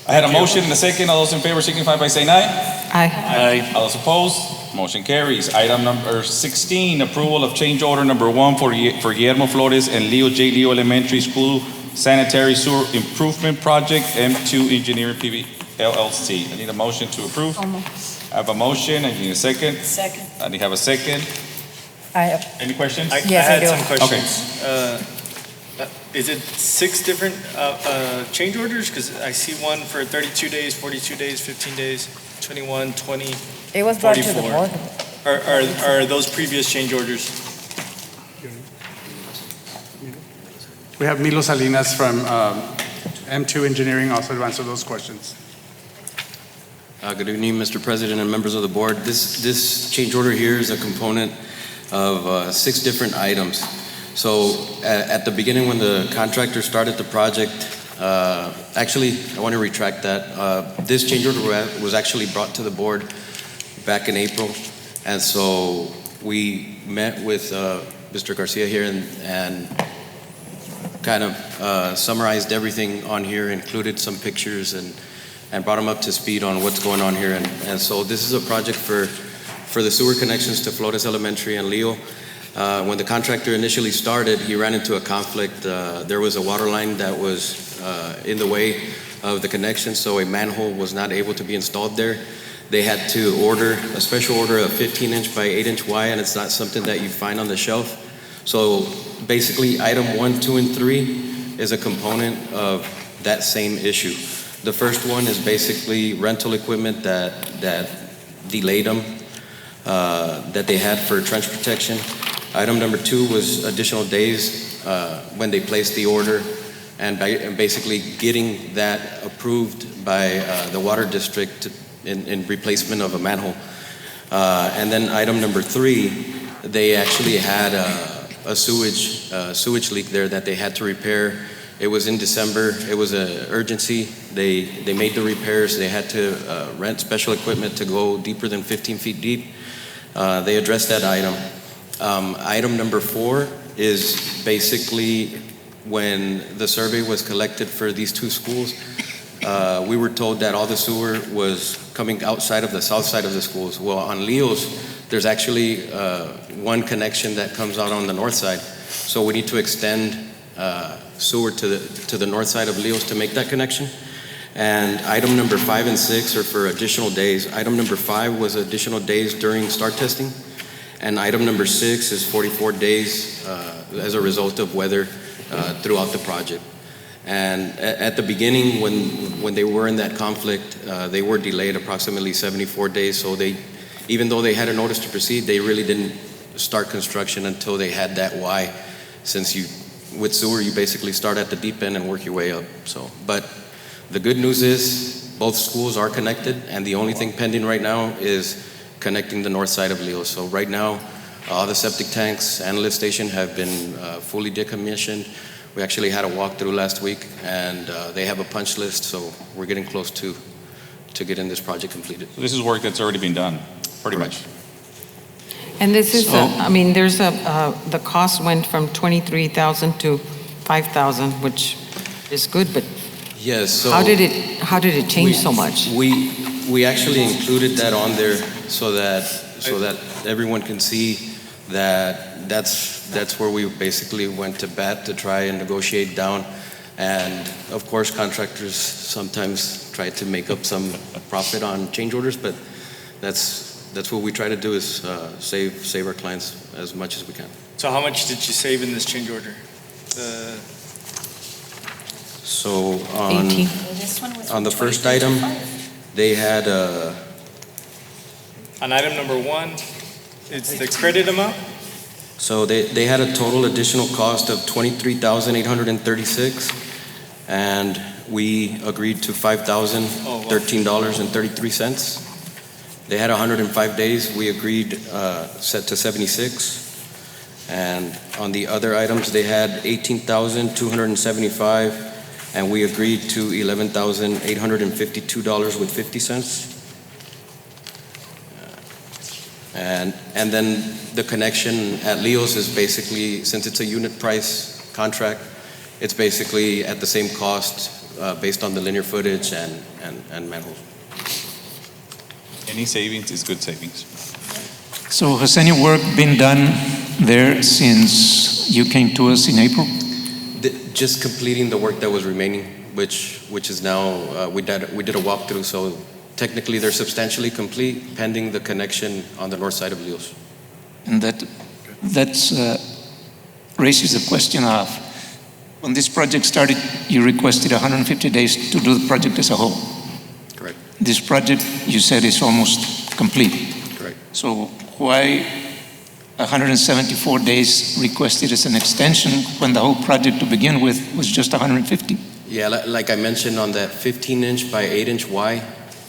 I had a motion and a second. All those in favor signify by saying aye. Aye. All those opposed, motion carries. Item number 16, approval of change order number 1 for Guillermo Flores and Leo J. Leo Elementary School Sanitary Sewer Improvement Project, M2 Engineering PV LLC. I need a motion to approve. I have a motion. I need a second. Second. I need to have a second. Any questions? I Yes, I had do. some questions. Is it 6 different change orders? Because I see one for 32 days, 42 days, 15 days, 21, 20, It was brought to the 44. board. Are those previous change orders? We have Milo Salinas from M2 Engineering also to answer those questions. Good evening, Mr. President and members of the board. This change order here is a component of 6 different items. So at the beginning when the contractor started the project, actually I want to retract that. This change order was actually brought to the board back in April. And so we met with Mr. Garcia here and kind of summarized everything on here, included some pictures and brought him up to speed on what's going on here. And so this is a project for the sewer connections to Flores Elementary and Leo. When the contractor initially started, he ran into a conflict. There was a water line that was in the way of the connection, so a manhole was not able to be installed there. They had to order a special order of 15-inch by 8-inch wide, and it's not something that you find on the shelf. So basically, item 1, 2, and 3 is a component of that same issue. The first one is basically rental equipment that delayed them, that they had for trench protection. Item number 2 was additional days when they placed the order and basically getting that approved by the water district in replacement of a manhole. And then item number 3, they actually had a sewage leak there that they had to repair. It was in December. It was an urgency. They made the repairs. They had to rent special equipment to go deeper than 15 feet deep. They addressed that item. Item number 4 is basically when the survey was collected for these 2 schools, we were told that all the sewer was coming outside of the south side of the schools. Well, on Leo's, there's actually one connection that comes out on the north side. So we need to extend sewer to the north side of Leo's to make that connection. And item number 5 and 6 are for additional days. Item number 5 was additional days during start testing. And item number 6 is 44 days as a result of weather throughout the project. And at the beginning, when they were in that conflict, they were delayed approximately 74 days. So even though they had a notice to proceed, they really didn't start construction until they had that Y. Since with sewer, you basically start at the deep end and work your way up. So, but the good news is both schools are connected, and the only thing pending right now is connecting the north side of Leo. So right now, all the septic tanks and lift station have been fully decommissioned. We actually had a walkthrough last week, and they have a punch list, so we're getting close to getting this project completed. So this is work that's already been done, pretty much. And this is, there's the cost went from 23,000 to 5,000, which is good, but yes. So how did it change so much? We actually included that on there so that everyone can see that that's where we basically went to bat to try and negotiate down. And of course, contractors sometimes try to make up some profit on change orders, but that's what we try to do is save our clients as much as we can. So how much did you save in this change order? So on the first item, they had on item number 1, it's the credit amount? So they had a total additional cost of $23,836, and we agreed to $5,013.33. They had 105 days. We agreed set to 76. And on the other items, they had 18,275, and we agreed to $11,852.50. And then the connection at Leo's is basically, since it's a unit price contract, it's basically at the same cost based on the linear footage and manholes. Any savings is good savings. So has any work been done there since you came to us in April? Just completing the work that was remaining, which is now, we did a walkthrough, so technically they're substantially complete, pending the connection on the north side of Leo's. And that raises the question of, when this project started, you requested 150 days to do the project as a whole. Correct. This project, you said, is almost complete. Correct. So why 174 days requested as an extension when the whole project to begin with was just 150? Yeah, like I mentioned on that 15-inch by 8-inch Y,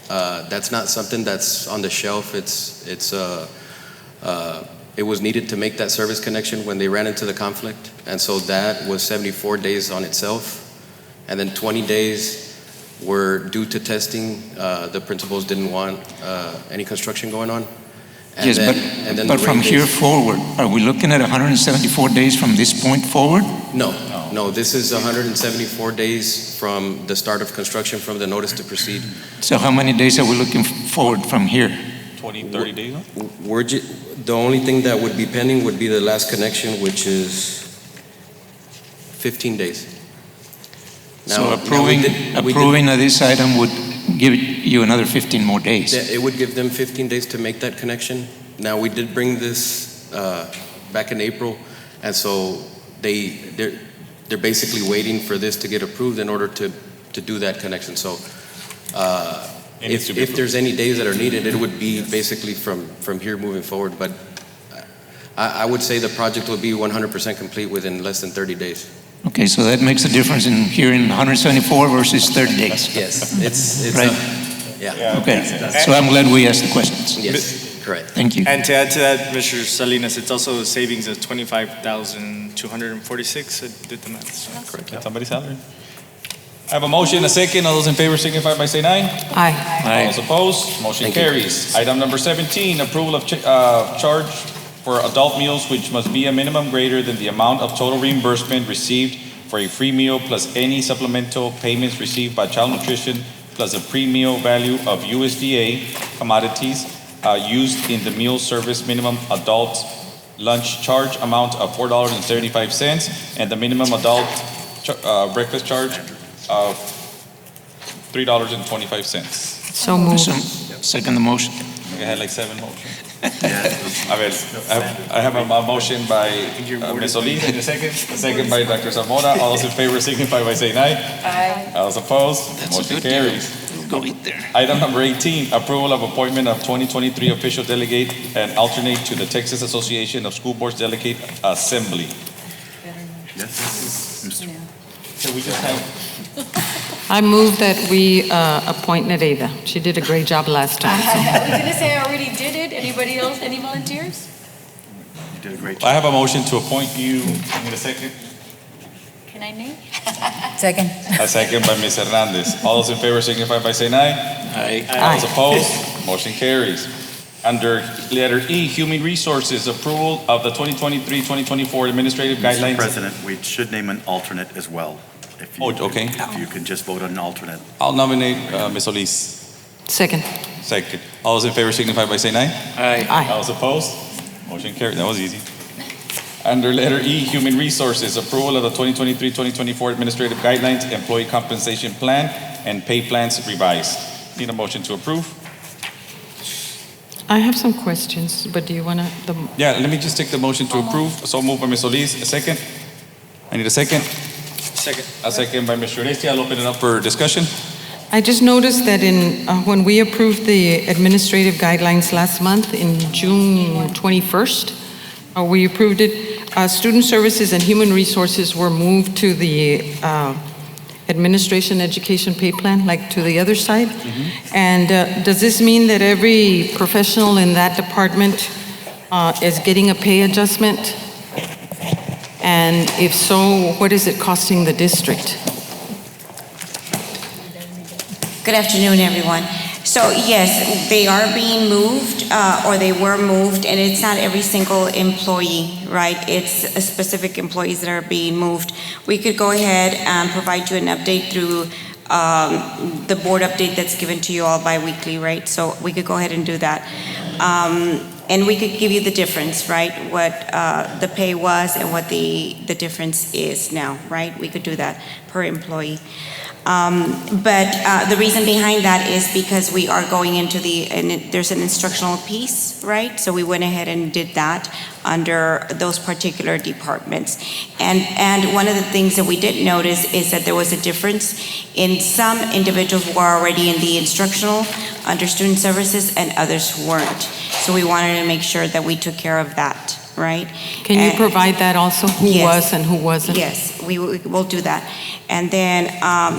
that's not something that's on the shelf. It was needed to make that service connection when they ran into the conflict. And so that was 74 days on itself. And then 20 days were due to testing. The principals didn't want any construction going on. And yes, then but from here forward, are we looking at 174 days from this point forward? No, this is 174 days from the start of construction, from the notice to proceed. So how many days are we looking forward from here? 20, 30 days? The only thing that would be pending would be the last connection, which is 15 days. So approving this item would give you another 15 more days. Yeah, it would give them 15 days to make that connection. Now, we did bring this back in April, and so they're basically waiting for this to get approved in order to do that connection. So if there's any days that are needed, it would be basically from here moving forward. But I would say the project will be 100% complete within less than 30 days. Okay, so that makes a difference in here in 174 versus 30 days. Yes, it's right. Yeah. Okay, so I'm glad we asked the questions. Yes, correct. Thank you. And to add to that, Mr. Salinas, it's also a savings of 25,246. I did the math. So. Correct. That's somebody's salary. I have a motion, a second. All those in favor signify by saying aye. Aye. All those opposed, motion carries. Item number 17, approval of charge for adult meals, which must be a minimum greater than the amount of total reimbursement received for a free meal plus any supplemental payments received by child nutrition plus a pre-meal value of USDA commodities used in the meal service minimum adult lunch charge amount of $4.75 and the minimum adult breakfast charge of $3.25. So moved. Second the motion. I had like 7 motions. I have a motion by Ms. Solis, and a second by Dr. Zamora. All those in favor signify by saying aye. Aye. All those opposed, motion carries. Go eat there. Item number 18, approval of appointment of 2023 official delegate and alternate to the Texas Association of School Boards Delegate Assembly. So we just have. I move that we appoint Nereida. She did a great job last time. I was going to say I already did it. Anybody else? Any volunteers? You did a great I have a motion to appoint you. I need a second. Can I name? Second. A second by Ms. Hernandez. All those in favor signify by saying aye. Aye. All those opposed, motion carries. Under letter E, Human Resources, approval of the 2023-2024 administrative guidelines. Mr. President, we should name an alternate as well. If you, okay. If you can just vote on an alternate. I'll nominate Ms. Solis. Second. Second. All those in favor signify by saying aye. Aye. Aye. All those opposed, motion carried. That was easy. Under letter E, Human Resources, approval of the 2023-2024 administrative guidelines, employee compensation plan, and pay plans revised. Need a motion to approve? I have some questions, but do you want to? Yeah, let me just take the motion to approve. So moved by Ms. Solis. A second. I need a second. Second. A second by Mr. Oresti. I'll open it up for discussion. I just noticed that when we approved the administrative guidelines last month in June 21st, we approved it. Student Services and Human Resources were moved to the Administration Education Pay Plan, like to the other side. Mm-hmm. And does this mean that every professional in that department is getting a pay adjustment? And if so, what is it costing the district? Good afternoon, everyone. So yes, they are being moved, or they were moved, and it's not every single employee, right? It's specific employees that are being moved. We could go ahead and provide you an update through the board update that's given to you all bi-weekly, right? So we could go ahead and do that. And we could give you the difference, right? What the pay was and what the difference is now, right? We could do that per employee. But the reason behind that is because we are going into there's an instructional piece, right? So we went ahead and did that under those particular departments. And one of the things that we did notice is that there was a difference in some individuals who are already in the instructional under student services and others who weren't. So we wanted to make sure that we took care of that, right? Can you provide that also, who was and who wasn't? Yes, we will do that. And then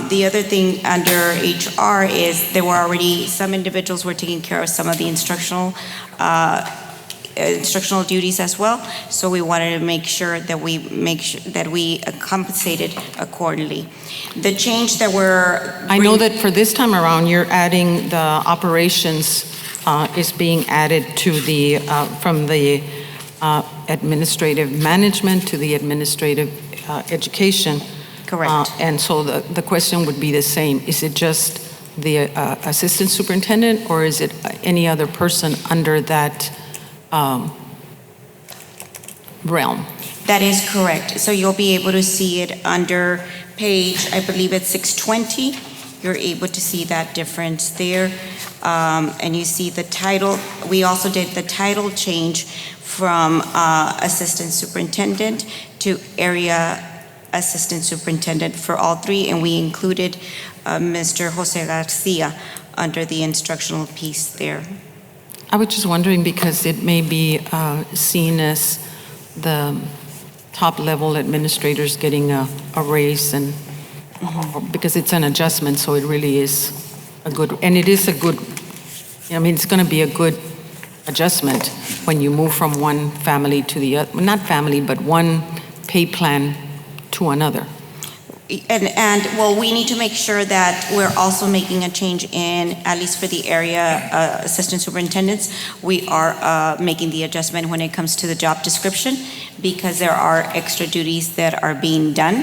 the other thing under HR is there were already, some individuals were taking care of some of the instructional duties as well. So we wanted to make sure that we compensated accordingly. The change that I know that for this time around, you're adding the operations is being added to the from the administrative management to the administrative education. Correct. And so the question would be the same. Is it just the assistant superintendent, or is it any other person under that realm? That is correct. So you'll be able to see it under page, I believe it's 620. You're able to see that difference there. And you see the title. We also did the title change from assistant superintendent to area assistant superintendent for all three, and we included Mr. Jose Garcia under the instructional piece there. I was just wondering because it may be seen as the top level administrators getting a raise, and because it's an adjustment, so it really is a good, and it is a good, I mean, it's going to be a good adjustment when you move from one family to the other, not family, but one pay plan to another. And well, we need to make sure that we're also making a change in, at least for the area assistant superintendents, we are making the adjustment when it comes to the job description, because there are extra duties that are being done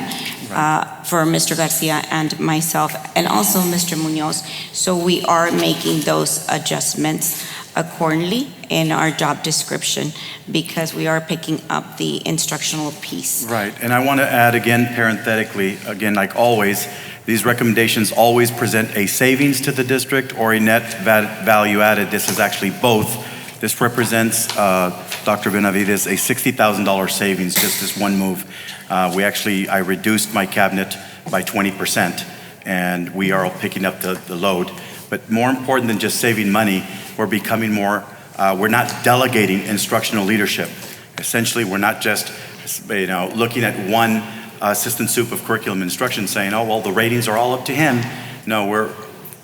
for Mr. Garcia and myself, and also Mr. Munoz. So we are making those adjustments accordingly in our job description, because we are picking up the instructional piece. Right, and I want to add again, parenthetically, again, like always, these recommendations always present a savings to the district or a net value added. This is actually both. This represents, Dr. Benavides, a $60,000 savings, just this one move. I reduced my cabinet by 20%, and we are picking up the load. But more important than just saving money, we're becoming more, we're not delegating instructional leadership. Essentially, we're not just, looking at one assistant sup of curriculum instruction saying, oh, well, the ratings are all up to him. No, we're,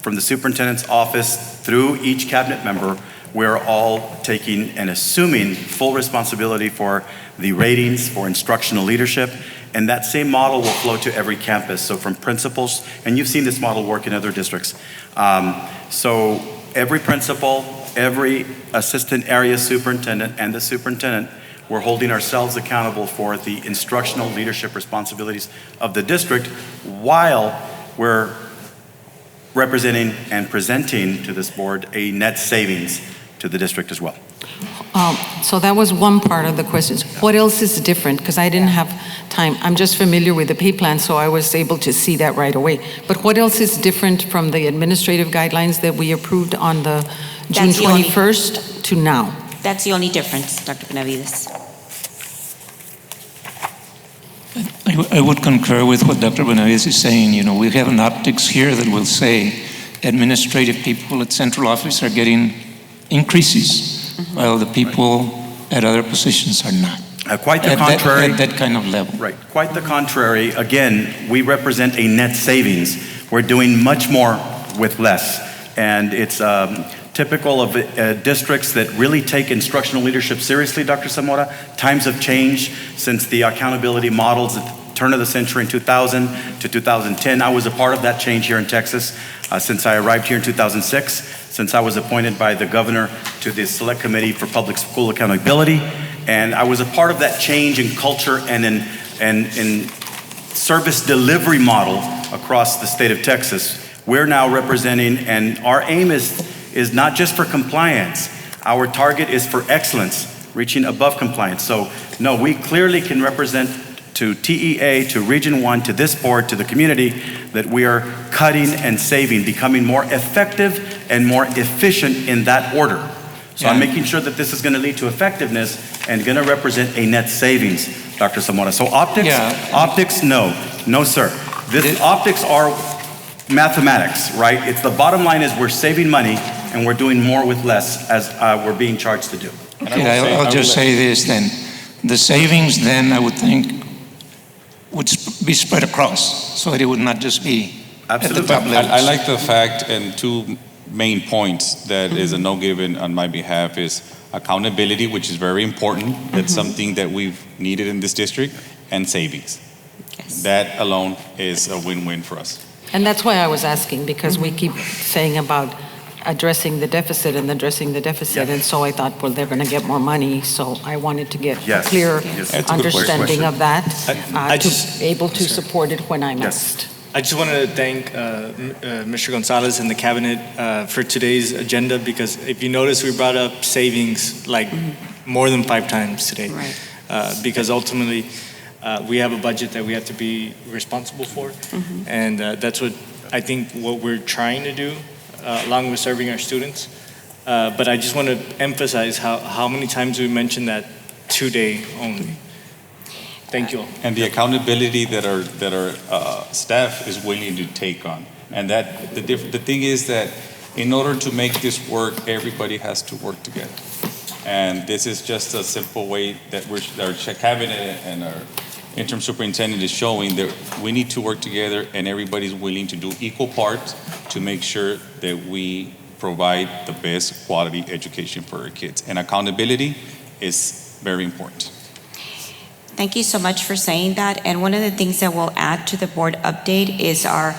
from the superintendent's office through each cabinet member, we're all taking and assuming full responsibility for the ratings, for instructional leadership, and that same model will flow to every campus. So from principals, and you've seen this model work in other districts. So every principal, every assistant area superintendent, and the superintendent, we're holding ourselves accountable for the instructional leadership responsibilities of the district, while we're representing and presenting to this board a net savings to the district as well. So that was one part of the questions. What else is different? Because I didn't have time. I'm just familiar with the pay plan, so I was able to see that right away. But what else is different from the administrative guidelines that we approved on the June 21st to now? That's the only difference, Dr. Benavides. I would concur with what Dr. Benavides is saying. You know, we have an optics here that will say administrative people at central office are getting increases, while the people at other positions are not. Quite the contrary. At that kind of level. Right, quite the contrary. Again, we represent a net savings. We're doing much more with less. And it's typical of districts that really take instructional leadership seriously, Dr. Zamora. Times have changed since the accountability models at the turn of the century in 2000 to 2010. I was a part of that change here in Texas since I arrived here in 2006, since I was appointed by the governor to the Select Committee for Public School Accountability. And I was a part of that change in culture and in service delivery model across the state of Texas. We're now representing, and our aim is not just for compliance. Our target is for excellence, reaching above compliance. So no, we clearly can represent to TEA, to Region 1, to this board, to the community, that we are cutting and saving, becoming more effective and more efficient in that order. So I'm making sure that this is going to lead to effectiveness and going to represent a net savings, Dr. Zamora. So optics, no sir. Optics are mathematics, right? It's the bottom line is we're saving money and we're doing more with less as we're being charged to do. Okay, I'll just say this then. The savings then, I would think, would be spread across, so that it would not just be at the top levels. I like the fact, and two main points that is a no given on my behalf is accountability, which is very important. That's something that we've needed in this district, and savings. Yes. That alone is a win-win for us. And that's why I was asking, because we keep saying about addressing the deficit and addressing the deficit. And so I thought, well, they're going to get more money. So I wanted to get a clear understanding of that, to be able to support it when I must. I just wanted to thank Mr. Gonzalez and the cabinet for today's agenda, because if you notice, we brought up savings like more than 5 times today. Right. Because ultimately, we have a budget that we have to be responsible for. And that's what I think what we're trying to do, along with serving our students. But I just want to emphasize how many times we mentioned that today only. Thank you all. And the accountability that our staff is willing to take on. And that the thing is that in order to make this work, everybody has to work together. And this is just a simple way that our cabinet and our interim superintendent is showing that we need to work together, and everybody's willing to do equal parts to make sure that we provide the best quality education for our kids. And accountability is very important. Thank you so much for saying that. And one of the things that we'll add to the board update is our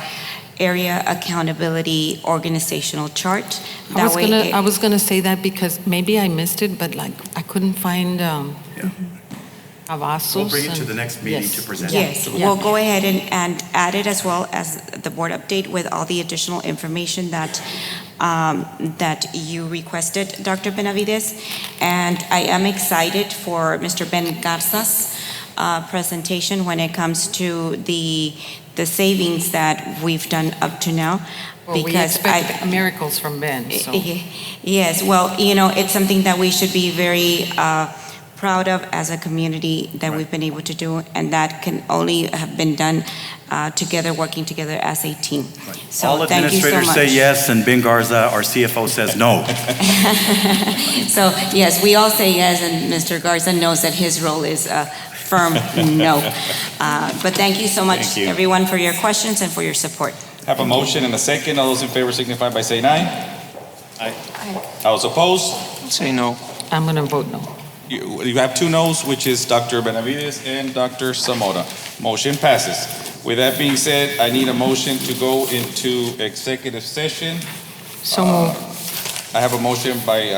area accountability organizational chart. I was gonna say that because maybe I missed it, but like I couldn't find Avazos. We'll bring it to the next meeting to present. Yes, we'll go ahead and add it as well as the board update with all the additional information that that you requested, Dr. Benavides. And I am excited for Mr. Ben Garza's presentation when it comes to the savings that we've done up to now. Well, because we expect miracles from Ben. So. Yes, well, you know, it's something that we should be very proud of as a community that we've been able to do, and that can only have been done together, working together as a team. So all administrators say yes, and Ben Garza, our CFO, says no. So yes, we all say yes, and Mr. Garza knows that his role is a firm no. But thank you so much, everyone, for your questions and for your support. Have a motion and a second. All those in favor signify by saying aye. Aye. All those opposed? Say no. I'm going to vote no. You have 2 noes, which is Dr. Benavides and Dr. Zamora. Motion passes. With that being said, I need a motion to go into executive session. So moved. I have a motion by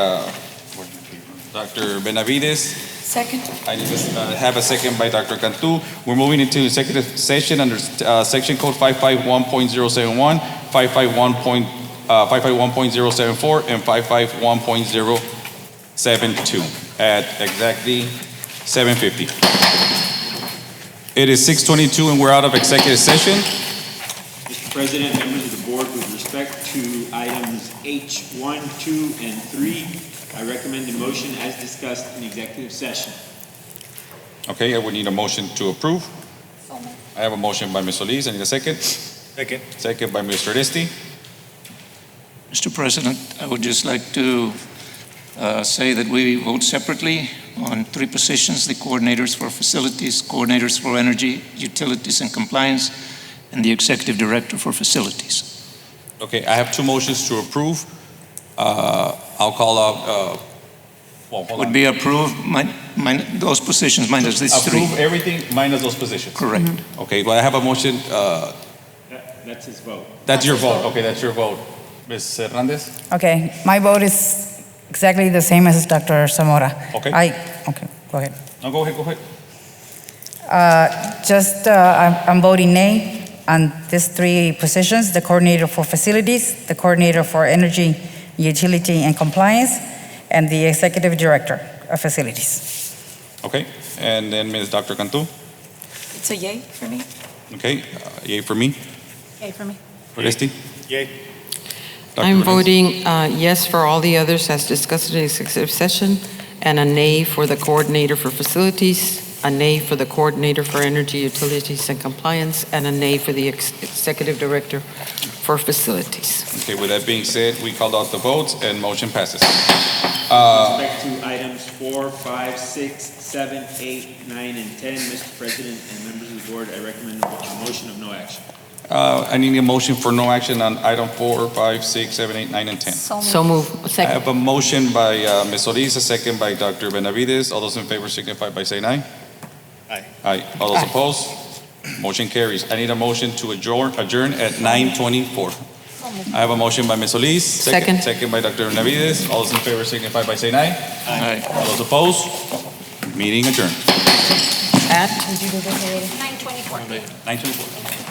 Dr. Benavides. Second. I need to have a second by Dr. Cantu. We're moving into executive session under section code 551.071, 551.074, and 551.072 at exactly 7:50. It is 6:22 and we're out of executive session. Mr. President, members of the board, with respect to items H1, 2, and 3, I recommend a motion as discussed in executive session. Okay, I would need a motion to approve. I have a motion by Ms. Solis. I need a second. Second. Second by Mr. Resti. Mr. President, I would just like to say that we vote separately on 3 positions: the coordinators for facilities, coordinators for energy, utilities, and compliance, and the executive director for facilities. Okay, I have 2 motions to approve. I'll call out, well, hold Would on. be approved, those positions minus these three. Approve everything minus those positions. Correct. Okay, well, I have a motion, That's his vote. that's your vote, okay, that's your vote. Ms. Hernandez? Okay, my vote is exactly the same as Dr. Zamora. Okay. Okay, go ahead. No, go ahead. I'm voting nay on these three positions: the coordinator for facilities, the coordinator for energy, utility, and compliance, and the executive director of facilities. Okay, and then Ms. Dr. Cantu? It's a yay for me. Okay, yay for me. Yay for me. Oresti? Yay. I'm voting yes for all the others as discussed in executive session, and a nay for the coordinator for facilities, a nay for the coordinator for energy, utilities, and compliance, and a nay for the executive director for facilities. Okay, with that being said, we called out the votes and motion passes. With respect to items 4, 5, 6, 7, 8, 9, and 10, Mr. President and members of the board, I recommend a motion of no action. I need a motion for no action on item 4, 5, 6, 7, 8, 9, and 10. So move. I Second. have a motion by Ms. Solis, a second by Dr. Benavides. All those in favor signify by saying aye. Aye. Aye. All those opposed? Motion carries. I need a motion to adjourn at 9:24. I have a motion by Ms. Solis. Second. Second by Dr. Benavides. All those in favor signify by saying aye. Aye. All those opposed? Meeting adjourned. At? 9:24. 9:24.